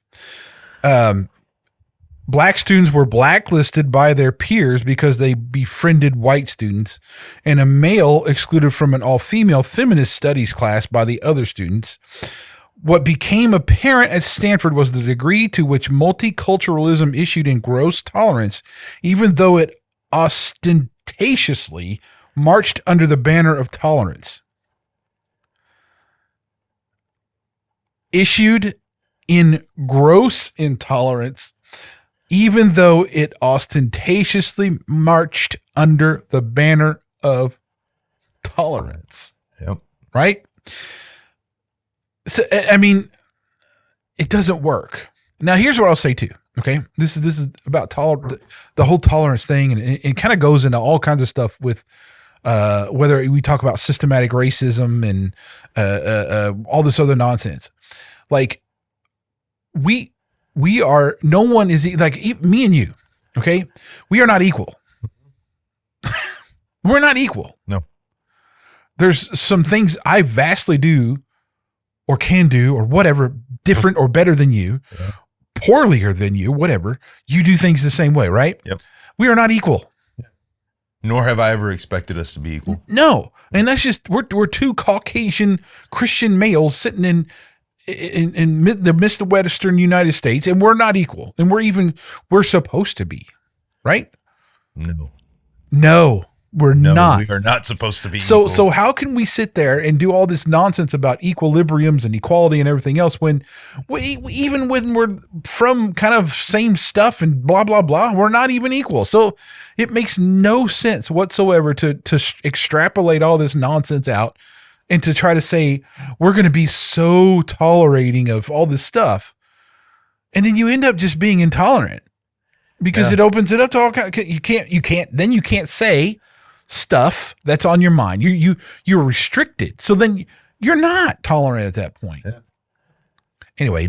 Black students were blacklisted by their peers because they befriended white students, and a male excluded from an all-female feminist studies class by the other students. What became apparent at Stanford was the degree to which multiculturalism issued in gross tolerance, even though it ostentatiously marched under the banner of tolerance. Issued in gross intolerance, even though it ostentatiously marched under the banner of tolerance. Yep. Right? So, I mean, it doesn't work. Now, here's what I'll say too. Okay. This is about the whole tolerance thing. And it kind of goes into all kinds of stuff with, whether we talk about systematic racism and, all this other nonsense. Like we are, no one is like me and you. Okay. We are not equal. We're not equal. No. There's some things I vastly do or can do or whatever different or better than you, yeah. Poorlier than you, whatever. You do things the same way, right? Yep. We are not equal. Nor have I ever expected us to be equal. No. And that's just, we're two Caucasian Christian males sitting in the Midwestern United States, and we're not equal. And we're supposed to be, right? No, we're not. We are not supposed to be equal. So how can we sit there and do all this nonsense about equilibriums and equality and everything else when even when we're from kind of same stuff and blah, blah, blah, we're not even equal. So it makes no sense whatsoever to extrapolate all this nonsense out and to try to say we're going to be so tolerating of all this stuff. And then you end up just being intolerant because it opens it up to all kind. You can't say stuff that's on your mind. You're restricted. So then you're not tolerant at that point. Yeah. Anyway,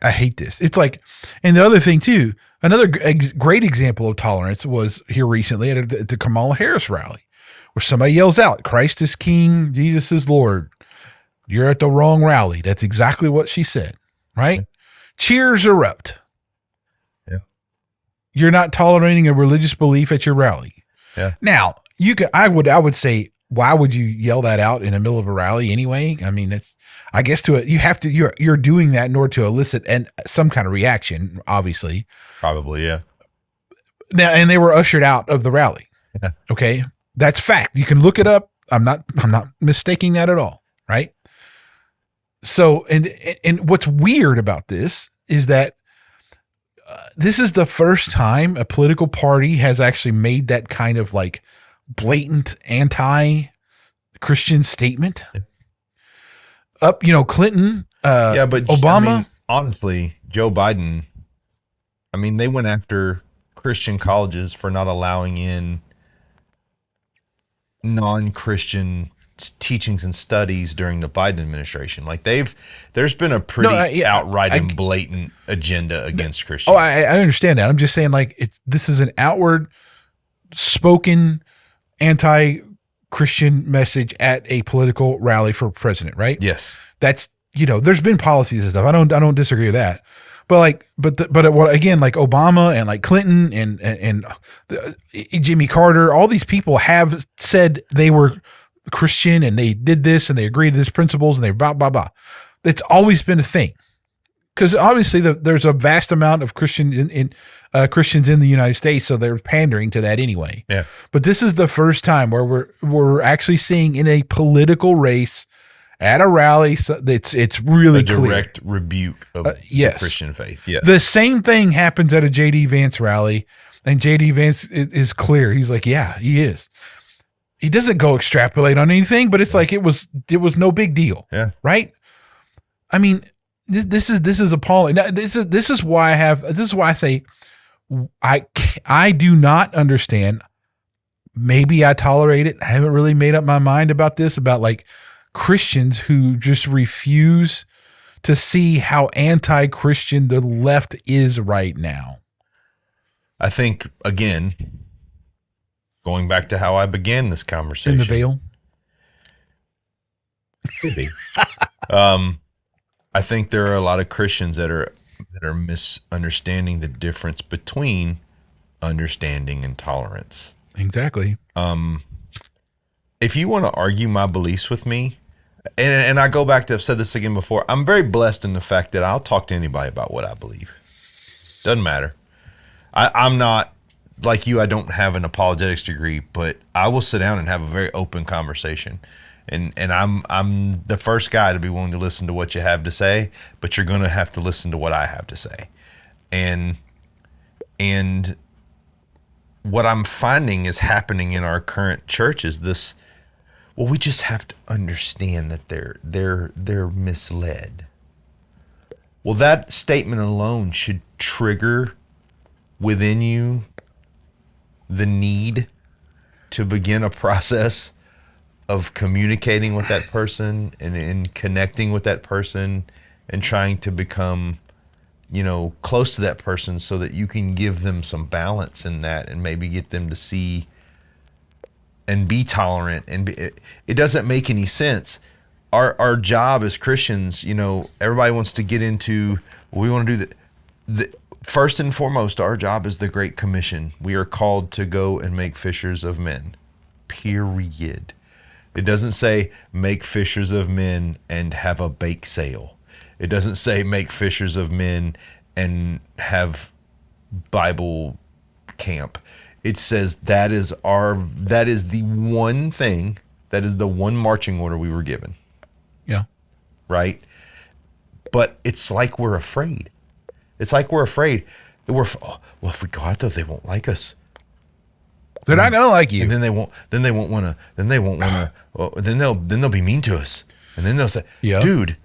I hate this. It's like, and the other thing too, another great example of tolerance was here recently at the Kamala Harris rally, where somebody yells out, "Christ is King, Jesus is Lord." You're at the wrong rally. That's exactly what she said, right? Yeah. Cheers erupt. Yeah. You're not tolerating a religious belief at your rally. Yeah. Now, I would say, why would you yell that out in the middle of a rally anyway? I mean, you're doing that in order to elicit some kind of reaction, obviously. Probably, yeah. Now, and they were ushered out of the rally. Yeah. Okay. That's fact. You can look it up. I'm not mistaking that at all. Right. So, and what's weird about this is that this is the first time a political party has actually made that kind of like blatant anti-Christian statement. Yeah. Clinton, but Obama. I mean, honestly, Joe Biden, I mean, they went after Christian colleges for not allowing in non-Christian teachings and studies during the Biden administration. Like there's been a pretty outright and blatant agenda against Christians. Oh, I understand that. I'm just saying, like, this is an outward spoken anti-Christian message at a political rally for president, right? Yes. That's, there's been policies and stuff. I don't disagree with that. But again, like Obama and like Clinton and Jimmy Carter, all these people have said they were Christian and they did this and they agreed to these principles and they blah, blah, blah. It's always been a thing. Because obviously there's a vast amount of Christians in the United States, so they're pandering to that anyway. Yeah. But this is the first time where we're actually seeing in a political race at a rally, so it's really a direct rebuke of yes. the Christian faith. Yeah. The same thing happens at a J.D. Vance rally, and J.D. Vance is clear. He's like, yeah, he is. He doesn't go extrapolate on anything, but it's like it was no big deal. Yeah. Right. I mean, this is appalling. Now, this is why I say I do not understand. Maybe I tolerate it. I haven't really made up my mind about this, about like Christians who just refuse to see how anti-Christian the left is right now. I think, again, going back to how I began this conversation. In the veil? Could be. I think there are a lot of Christians that are misunderstanding the difference between understanding and tolerance. Exactly. If you want to argue my beliefs with me, and I go back to, I've said this again before, I'm very blessed in the fact that I'll talk to anybody about what I believe. Doesn't matter. I'm not like you. I don't have an apologetics degree, but I will sit down and have a very open conversation. And I'm the first guy to be willing to listen to what you have to say, but you're going to have to listen to what I have to say. And what I'm finding is happening in our current church is this. Well, we just have to understand that they're misled. Well, that statement alone should trigger within you the need to begin a process of communicating with that person and connecting with that person and trying to become, close to that person so that you can give them some balance in that and maybe get them to see and be tolerant. And it doesn't make any sense. Our job as Christians, everybody wants to get into, we want to do the first and foremost, our job is the Great Commission. We are called to go and make fishers of men, period. It doesn't say make fishers of men and have a bake sale. It doesn't say make fishers of men and have Bible camp. It says that is the one thing, that is the one marching order we were given. Yeah. Right? But it's like we're afraid. Well, if we go out there, they won't like us. They're not gonna like you. And then they'll be mean to us. And then they'll say, dude,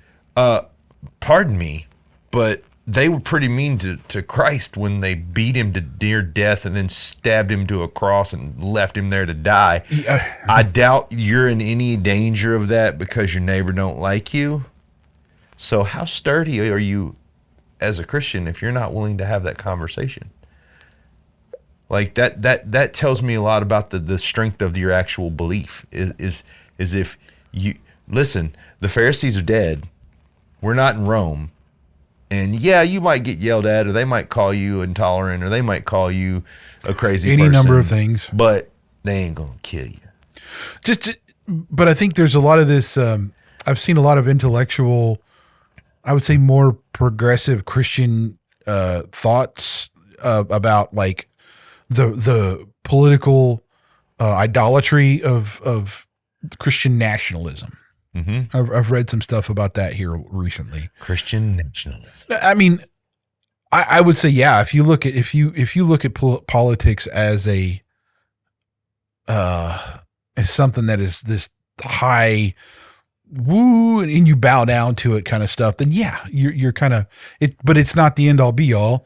pardon me, but they were pretty mean to Christ when they beat him to near death and then stabbed him to a cross and left him there to die. I doubt you're in any danger of that because your neighbor don't like you. So how sturdy are you as a Christian if you're not willing to have that conversation? Like that tells me a lot about the strength of your actual belief is if you listen, the Pharisees are dead. We're not in Rome. And yeah, you might get yelled at, or they might call you intolerant, or they might call you a crazy person. Any number of things. But they ain't going to kill you. But I think there's a lot of this, I've seen a lot of intellectual, I would say more progressive Christian thoughts about like the political idolatry of Christian nationalism. Mm-hmm. I've read some stuff about that here recently. Christian nationalism. I mean, I would say, yeah, if you look at politics as as something that is this high woo and you bow down to it kind of stuff, then yeah, you're kind of it, but it's not the end all be all.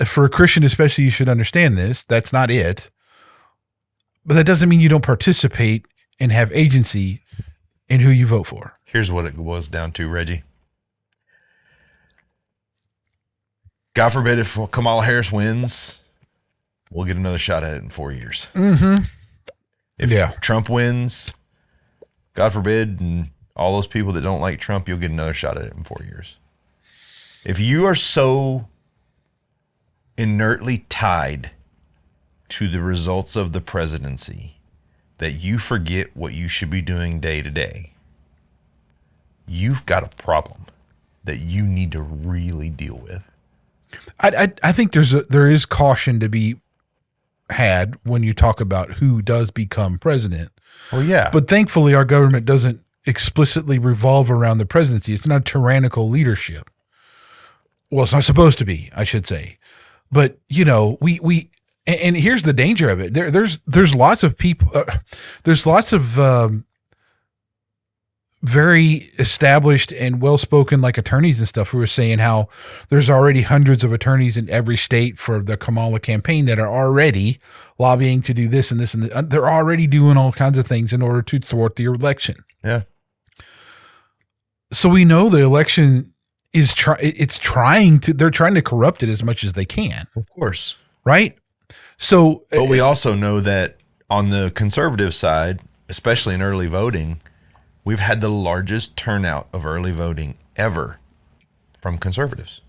For a Christian, especially, you should understand this. That's not it. But that doesn't mean you don't participate and have agency in who you vote for. Here's what it boils down to, Reggie. God forbid if Kamala Harris wins, we'll get another shot at it in 4 years. Mm-hmm. If Trump wins, God forbid, and all those people that don't like Trump, you'll get another shot at it in 4 years. If you are so inertly tied to the results of the presidency that you forget what you should be doing day to day, you've got a problem that you need to really deal with. I think there is caution to be had when you talk about who does become president. Well, yeah. But thankfully our government doesn't explicitly revolve around the presidency. It's not tyrannical leadership. Well, it's not supposed to be, I should say. But, you know, and here's the danger of it. There's lots of people, there's lots of very established and well-spoken like attorneys and stuff who are saying how there's already hundreds of attorneys in every state for the Kamala campaign that are already lobbying to do this and this and they're already doing all kinds of things in order to thwart the election. Yeah. So we know the election is they're trying to corrupt it as much as they can. Of course. Right? So, but we also know that on the conservative side, especially in early voting, we've had the largest turnout of early voting ever from conservatives.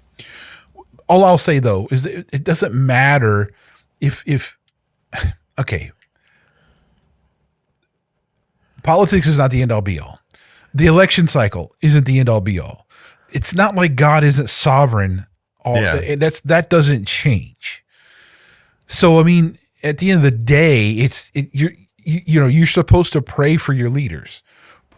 All I'll say though is that it doesn't matter if okay, politics is not the end all be all. The election cycle isn't the end all be all. It's not like God isn't sovereign. That doesn't change. So I mean, at the end of the day, you're supposed to pray for your leaders.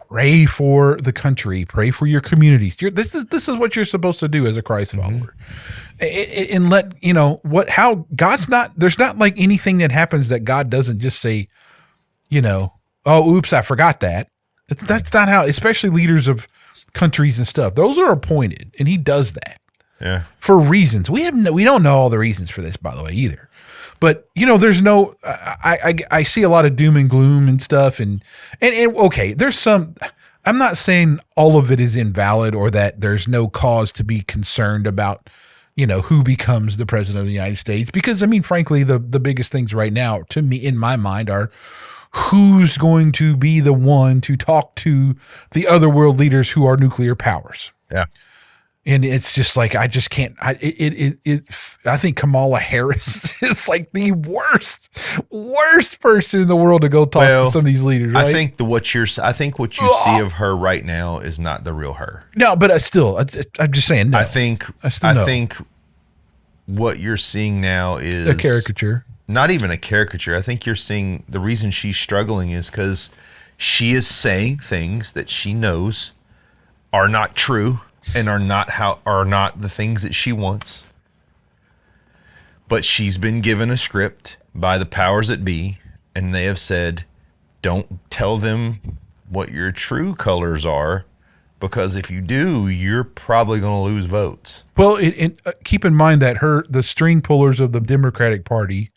Pray for the country. Pray for your communities. This is what you're supposed to do as a Christ follower, and let how God's not. There's not like anything that happens that God doesn't just say, oh, oops, I forgot that. That's not how. Especially leaders of countries and stuff. Those are appointed, and He does that. Yeah. For reasons we don't know all the reasons for this, by the way, either. But there's no. I see a lot of doom and gloom and stuff, and okay, there's some. I'm not saying all of it is invalid or that there's no cause to be concerned about, who becomes the president of the United States, because I mean, frankly, the biggest things right now to me, in my mind, are who's going to be the one to talk to the other world leaders who are nuclear powers. Yeah. And it's just like, I just can't, I think Kamala Harris is like the worst person in the world to go talk to some of these leaders. Right? I think what you see of her right now is not the real her. No, but I'm just saying, no. I think what you're seeing now is a caricature. Not even a caricature. I think you're seeing the reason she's struggling is because she is saying things that she knows are not true. And are not the things that she wants. But she's been given a script by the powers that be, and they have said, don't tell them what your true colors are. because if you do, you're probably going to lose votes. Well, keep in mind that the string pullers of the Democratic Party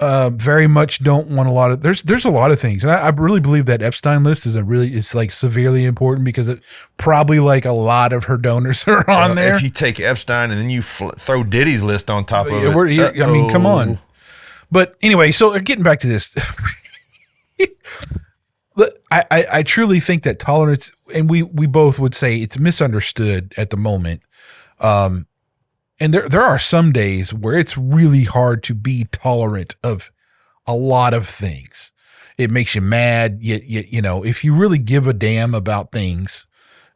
very much don't want a lot of. There's a lot of things, and I really believe that Epstein list is like severely important because it probably like a lot of her donors are on there. If you take Epstein and then you throw Diddy's list on top of it, I mean, come on. But anyway, so getting back to this. I truly think that tolerance, and we both would say it's misunderstood at the moment. And there are some days where it's really hard to be tolerant of a lot of things. It makes you mad. You know, if you really give a damn about things,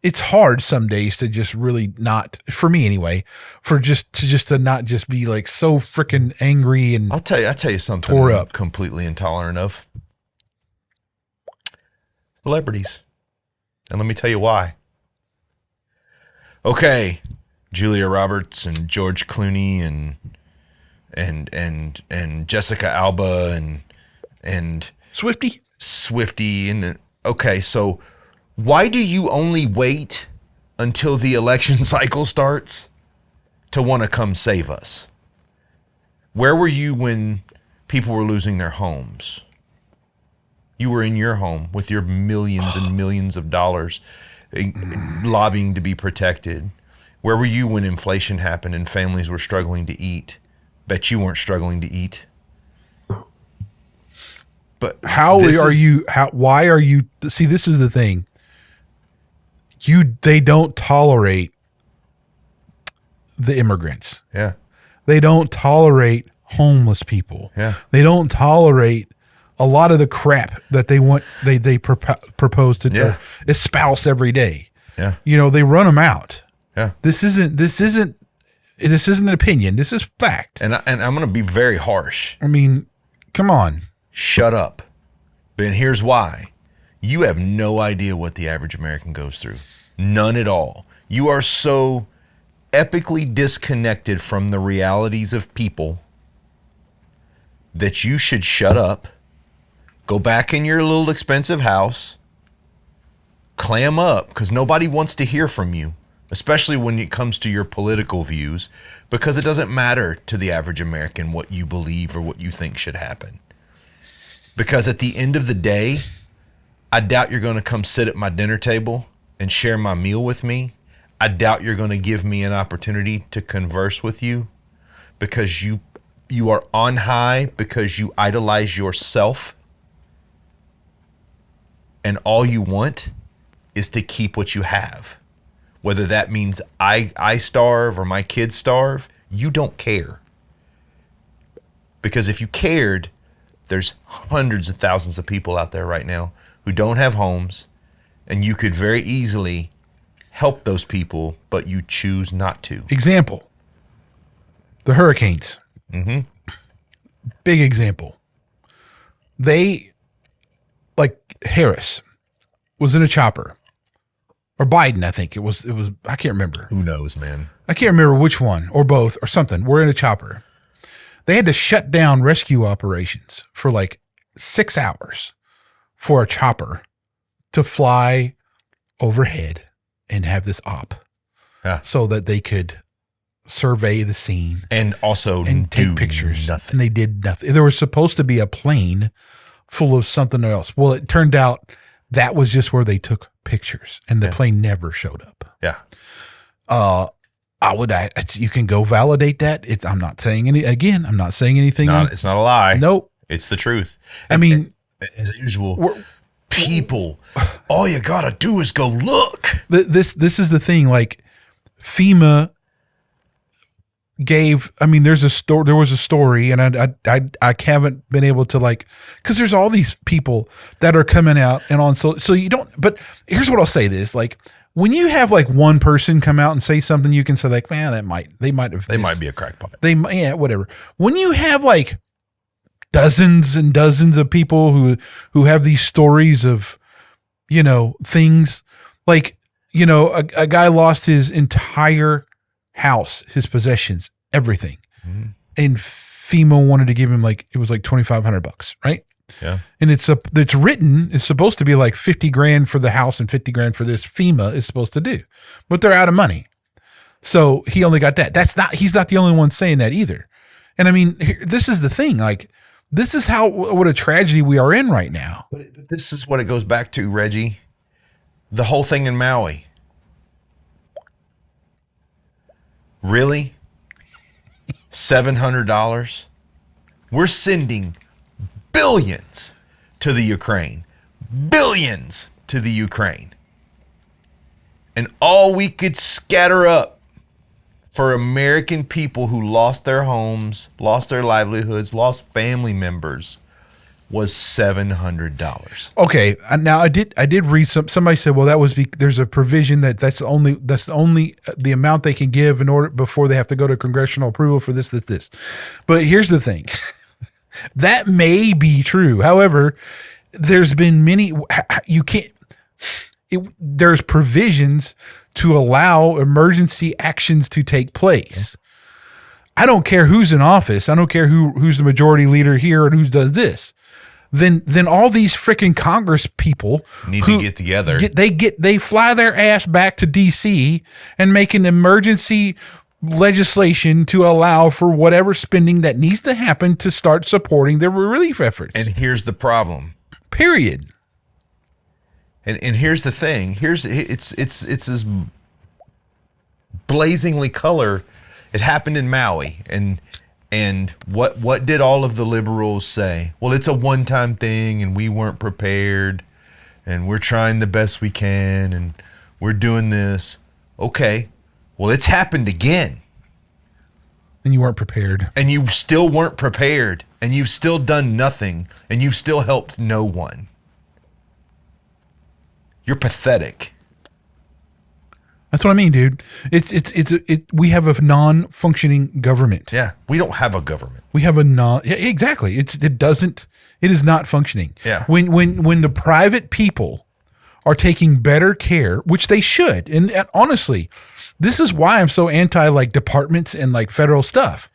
it's hard some days to just really not, for me anyway, to not just be like so freaking angry and I'll tell you something tore I'm up. completely intolerant of. Celebrities. And let me tell you why. Okay, Julia Roberts and George Clooney and Jessica Alba and Swifty and okay, so why do you only wait until the election cycle starts to want to come save us? Where were you when people were losing their homes? You were in your home with your millions and millions of dollars lobbying to be protected. Where were you when inflation happened and families were struggling to eat? Bet you weren't struggling to eat. But why are you, see, this is the thing. They don't tolerate the immigrants. Yeah. They don't tolerate homeless people. Yeah. They don't tolerate a lot of the crap that they propose to espouse every day. Yeah. You know, they run them out. Yeah. This isn't an opinion. This is fact. And I'm going to be very harsh. I mean, come on. Shut up. But here's why. You have no idea what the average American goes through. None at all. You are so epically disconnected from the realities of people that you should shut up, go back in your little expensive house, clam up, because nobody wants to hear from you, especially when it comes to your political views, because it doesn't matter to the average American what you believe or what you think should happen. Because at the end of the day, I doubt you're going to come sit at my dinner table and share my meal with me. I doubt you're going to give me an opportunity to converse with you because you are on high because you idolize yourself. And all you want is to keep what you have. Whether that means I starve or my kids starve, you don't care. Because if you cared, there's hundreds of thousands of people out there right now who don't have homes, and you could very easily help those people, but you choose not to. Example, the hurricanes. Mm-hmm. Big example. Harris was in a chopper, or Biden, I think it was, I can't remember. Who knows, man? I can't remember which one, or both, or something. We're in a chopper. They had to shut down rescue operations for like 6 hours for a chopper to fly overhead and have this op so that they could survey the scene and also take pictures. Nothing. And they did nothing. There was supposed to be a plane full of something else. Well, it turned out that was just where they took pictures, and the plane never showed up. Yeah. You can go validate that. I'm not saying anything. It's not a lie. Nope. It's the truth. I mean, as usual, people, all you gotta do is go look. This is the thing. Like FEMA there was a story, and I haven't been able to because there's all these people that are coming out and on, so you don't, but here's what I'll say this, when you have one person come out and say something, you can say man, they might be a crackpot. Whatever. When you have dozens and dozens of people who have these stories of, things a guy lost his entire house, his possessions, everything. Mm-hmm. And FEMA wanted to give him it was $2,500, right? Yeah. And it's written, it's supposed to be like 50 grand for the house and 50 grand for this FEMA is supposed to do, but they're out of money. So he only got that. He's not the only one saying that either. And I mean, this is the thing, like, this is what a tragedy we are in right now. But this is what it goes back to, Reggie. The whole thing in Maui. Really? $700? We're sending billions to the Ukraine. Billions to the Ukraine. And all we could scatter up for American people who lost their homes, lost their livelihoods, lost family members was $700. Okay, now I did read somebody said, well, that was there's a provision that's the only the amount they can give in order before they have to go to congressional approval for this. But here's the thing. That may be true. However, there's been there's provisions to allow emergency actions to take place. I don't care who's in office. I don't care who's the majority leader here and who does this. Then all these freaking Congress people need to get together. They fly their ass back to DC and make an emergency legislation to allow for whatever spending that needs to happen to start supporting the relief efforts. And here's the problem. Period. And here's the thing. It's as blazingly color. It happened in Maui, and what did all of the liberals say? Well, it's a one-time thing, and we weren't prepared, and we're trying the best we can, and we're doing this. Okay, well, it's happened again. And you weren't prepared. And you still weren't prepared, and you've still done nothing, and you've still helped no one. You're pathetic. That's what I mean, dude. We have a non-functioning government. Yeah, we don't have a government. We have exactly. It is not functioning. Yeah. When the private people are taking better care, which they should, and honestly, this is why I'm so anti like departments and like federal stuff,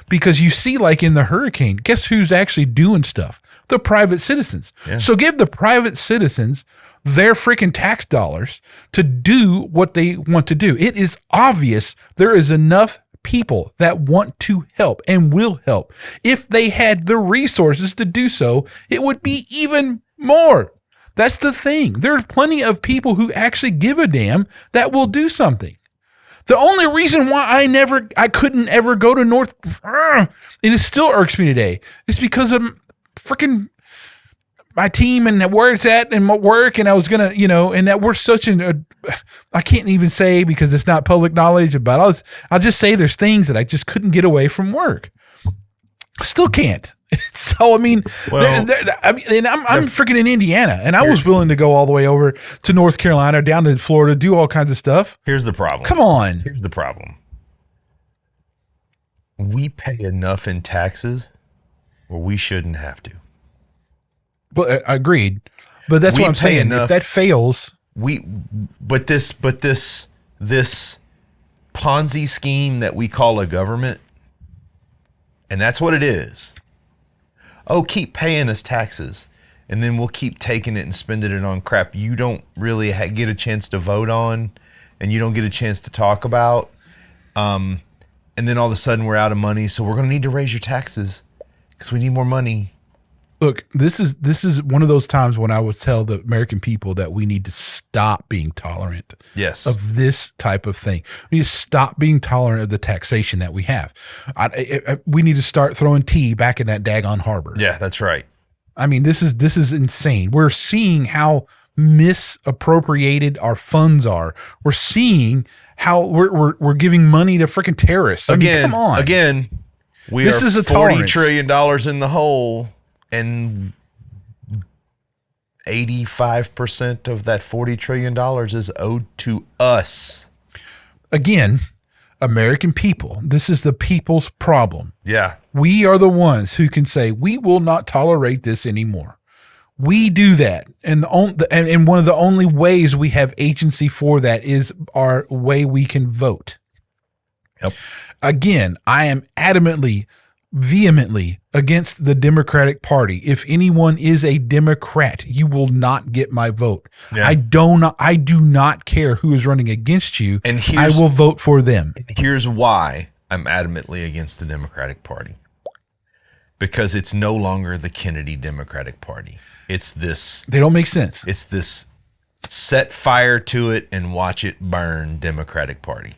because you see like in the hurricane, guess who's actually doing stuff? The private citizens. Yeah. So give the private citizens their freaking tax dollars to do what they want to do. It is obvious there is enough people that want to help and will help. If they had the resources to do so, it would be even more. That's the thing. There are plenty of people who actually give a damn that will do something. The only reason why I couldn't ever go to North, and it still irks me today, is because of freaking my team and where it's at and my work. And I was going to, and that we're such I can't even say because it's not public knowledge about I'll just say there's things that I just couldn't get away from work. Still can't. So, I mean, I'm freaking in Indiana and I was willing to go all the way over to North Carolina, down to Florida, do all kinds of stuff. Here's the problem. Come on. Here's the problem. We pay enough in taxes where we shouldn't have to. But agreed. But that's what I'm saying. Enough, if that fails, but this Ponzi scheme that we call a government, and that's what it is. Oh, keep paying us taxes, and then we'll keep taking it and spending it on crap you don't really get a chance to vote on, and you don't get a chance to talk about. And then all of a sudden we're out of money, so we're going to need to raise your taxes because we need more money. Look, this is one of those times when I would tell the American people that we need to stop being tolerant of this type of thing. We need to stop being tolerant of the taxation that we have. We need to start throwing tea back in that daggone harbor. Yeah, that's right. I mean, this is insane. We're seeing how misappropriated our funds are. We're seeing how we're giving money to freaking terrorists. I mean, come on. Again, this is a $40 trillion in the hole. And 85% of that $40 trillion is owed to us. Again, American people. This is the people's problem. Yeah. We are the ones who can say, we will not tolerate this anymore. We do that. And one of the only ways we have agency for that is our way we can vote. Yep. Again, I am adamantly vehemently against the Democratic Party. If anyone is a Democrat, you will not get my vote. Yeah. I do not care who is running against you. And I will vote for them. Here's why I'm adamantly against the Democratic Party. Because it's no longer the Kennedy Democratic Party. It's this. They don't make sense. It's this set fire to it and watch it burn Democratic Party.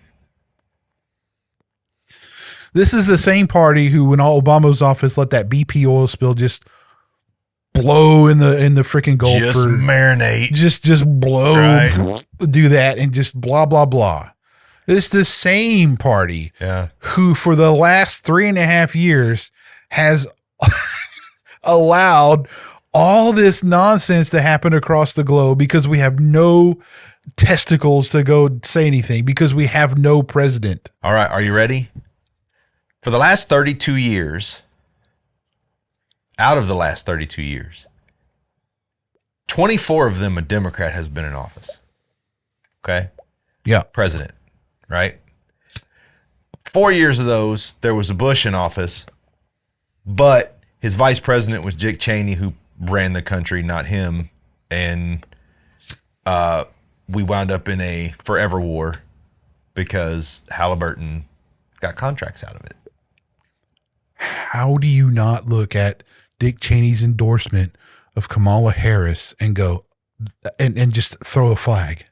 This is the same party who, when Obama's office, let that BP oil spill just blow in the freaking Gulf. Just marinate. Just blow, right. Do that, and just blah, blah, blah. It's the same party who, for the last 3.5 years, has allowed all this nonsense to happen across the globe because we have no testicles to go say anything, because we have no president. All right, are you ready? For the last 32 years, out of the last 32 years, 24 of them a Democrat has been in office. Okay? Yeah. President, right? 4 years of those, there was a Bush in office, but his vice president was Dick Cheney, who ran the country, not him. And we wound up in a forever war because Halliburton got contracts out of it. How do you not look at Dick Cheney's endorsement of Kamala Harris and go and just throw a flag?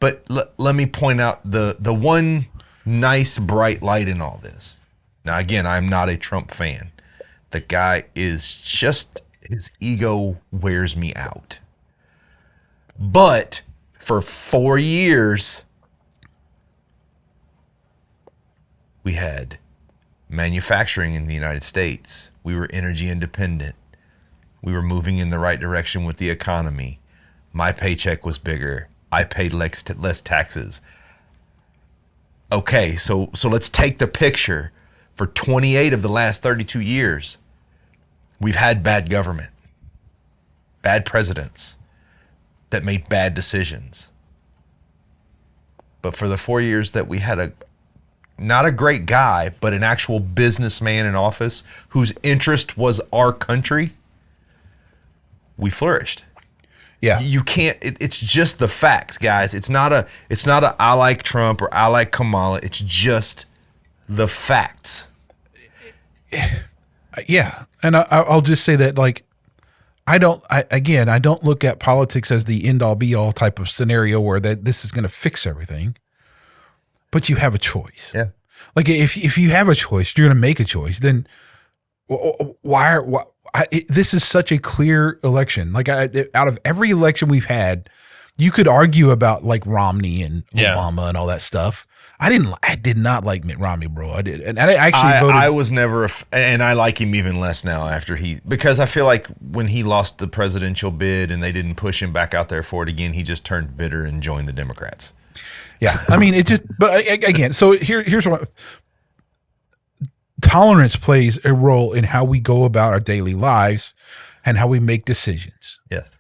But let me point out the one nice bright light in all this. Now, again, I'm not a Trump fan. The guy is just, his ego wears me out. But for 4 years, we had manufacturing in the United States. We were energy independent. We were moving in the right direction with the economy. My paycheck was bigger. I paid less taxes. Okay, so let's take the picture. For 28 of the last 32 years, we've had bad government, bad presidents that made bad decisions. But for the 4 years that we had not a great guy, but an actual businessman in office whose interest was our country, we flourished. Yeah. You can't, it's just the facts, guys. It's not a I like Trump or I like Kamala. It's just the facts. Yeah. And I'll just say that, like, I don't look at politics as the end all be all type of scenario where this is going to fix everything. But you have a choice. Yeah. Like, if you have a choice, you're going to make a choice. Then this is such a clear election. Like, out of every election we've had, you could argue about like Romney and Obama and all that stuff. I did not like Mitt Romney, bro. I did, and I actually voted. I was never, and I like him even less now because I feel like when he lost the presidential bid and they didn't push him back out there for it again, he just turned bitter and joined the Democrats. Yeah, I mean, it just. But again, so here's what tolerance plays a role in how we go about our daily lives and how we make decisions. Yes,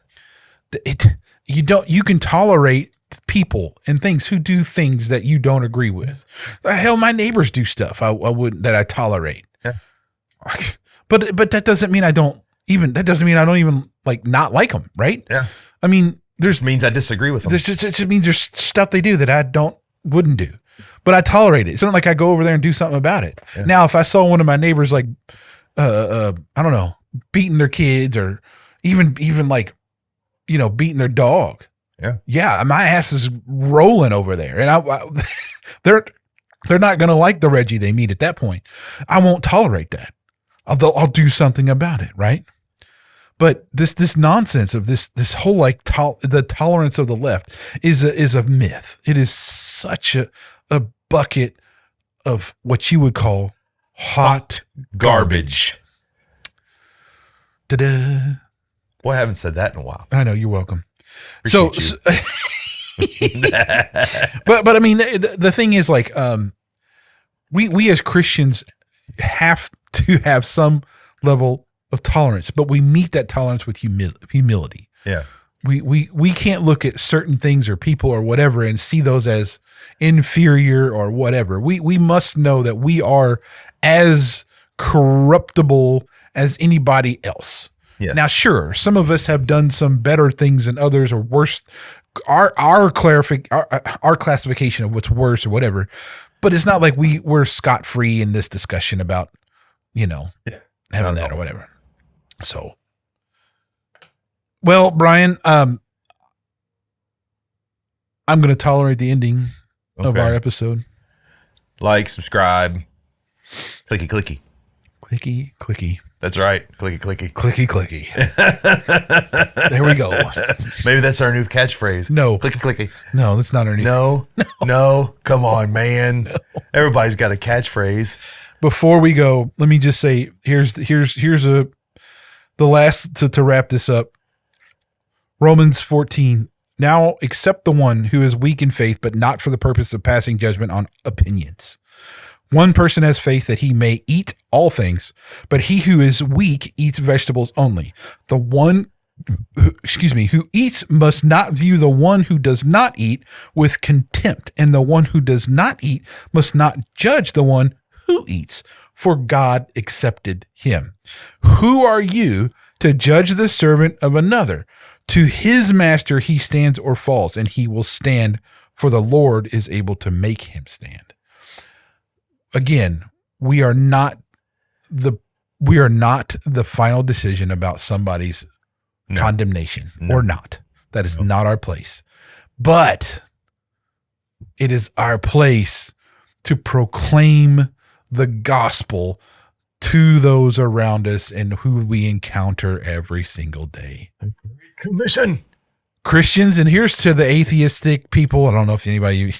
you can tolerate people and things who do things that you don't agree with. The hell, my neighbors do stuff I wouldn't, that I tolerate. Yeah. But that doesn't mean I don't even like not like them, right? Yeah. I mean, Just means I disagree with them. It just means there's stuff they do that I wouldn't do, but I tolerate it. It's not like I go over there and do something about it. Yeah. Now, if I saw one of my neighbors, like, I don't know, beating their kids or even like, beating their dog. Yeah. My ass is rolling over there, and they're not going to like the Reggie they meet at that point. I won't tolerate that. I'll do something about it. Right. But this nonsense of this whole like the tolerance of the left is a myth. It is such a bucket of what you would call hot garbage. Ta-da. Boy, I haven't said that in a while. I know, you're welcome. Appreciate you. but I mean, the thing is, like, we as Christians have to have some level of tolerance, but we meet that tolerance with humility. Yeah. We can't look at certain things or people or whatever and see those as inferior or whatever. We must know that we are, as corruptible as anybody else. Yes. Now, sure, some of us have done some better things than others or worse. Our classification of what's worse or whatever, but it's not like we're scot-free in this discussion about, having that or whatever. So, well, Brian, I'm going to tolerate the ending of our episode. Like, subscribe, clicky, clicky. Clicky, clicky. That's right. Clicky, clicky. Clicky, clicky. There we go. Maybe that's our new catchphrase. No. Clicky, clicky. No, that's not our new. No. Come on, man. No. Everybody's got a catchphrase. Before we go, let me just say, here's the last to wrap this up. Romans 14. Now accept the one who is weak in faith, but not for the purpose of passing judgment on opinions. One person has faith that he may eat all things, but he who is weak eats vegetables only. The one, who eats must not view the one who does not eat with contempt, and the one who does not eat must not judge the one who eats, for God accepted him. Who are you to judge the servant of another? To his master he stands or falls, and he will stand, for the Lord is able to make him stand. Again, we are not the final decision about somebody's condemnation or not. That is not our place. But it is our place to proclaim the gospel to those around us and who we encounter every single day. Commission. Christians, and here's to the atheistic people. I don't know if anybody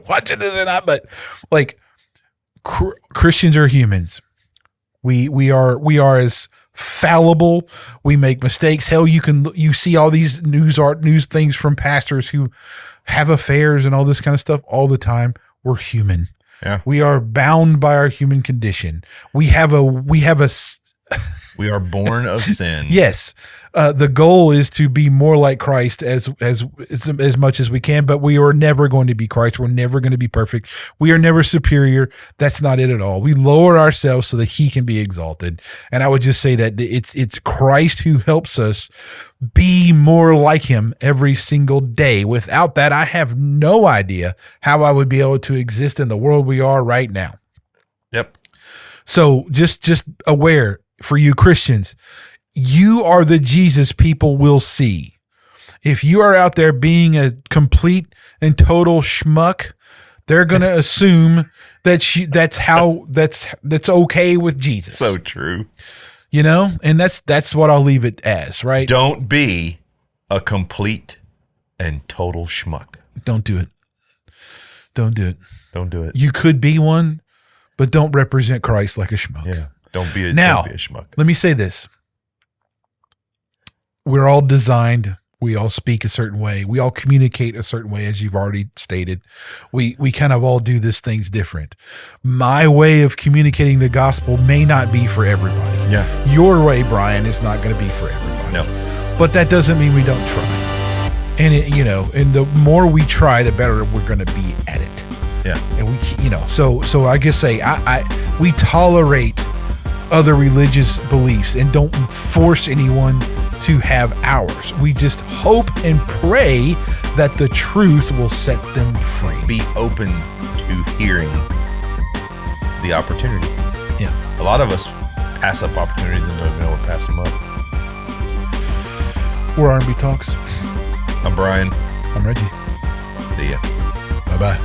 watching this or not, but like Christians are humans. We are as fallible. We make mistakes. Hell, you see all these news things from pastors who have affairs and all this kind of stuff all the time. We're human. Yeah. We are bound by our human condition. We are born of sin. Yes. The goal is to be more like Christ as much as we can, but we are never going to be Christ. We're never going to be perfect. We are never superior. That's not it at all. We lower ourselves so that he can be exalted. And I would just say that it's Christ who helps us be more like him every single day. Without that, I have no idea how I would be able to exist in the world we are right now. Yep. So just aware, for you Christians, you are the Jesus people will see. If you are out there being a complete and total schmuck, they're going to assume that that's okay with Jesus. So true. And that's what I'll leave it as, right? Don't be a complete and total schmuck. Don't do it. Don't do it. Don't do it. You could be one, but don't represent Christ like a schmuck. Yeah. Don't be a schmuck. Let me say this. We're all designed. We all speak a certain way. We all communicate a certain way, as you've already stated. We kind of all do these things different. My way of communicating the gospel may not be for everybody. Yeah. Your way, Brian, is not going to be for everybody. No. But that doesn't mean we don't try. And and the more we try, the better we're going to be at it. Yeah. And we, so I guess we tolerate other religious beliefs and don't force anyone to have ours. We just hope and pray that the truth will set them free. Be open to hearing the opportunity. Yeah. A lot of us pass up opportunities and don't even know what pass them up. We're R&B Talks. I'm Brian. I'm Reggie. See ya. Bye-bye.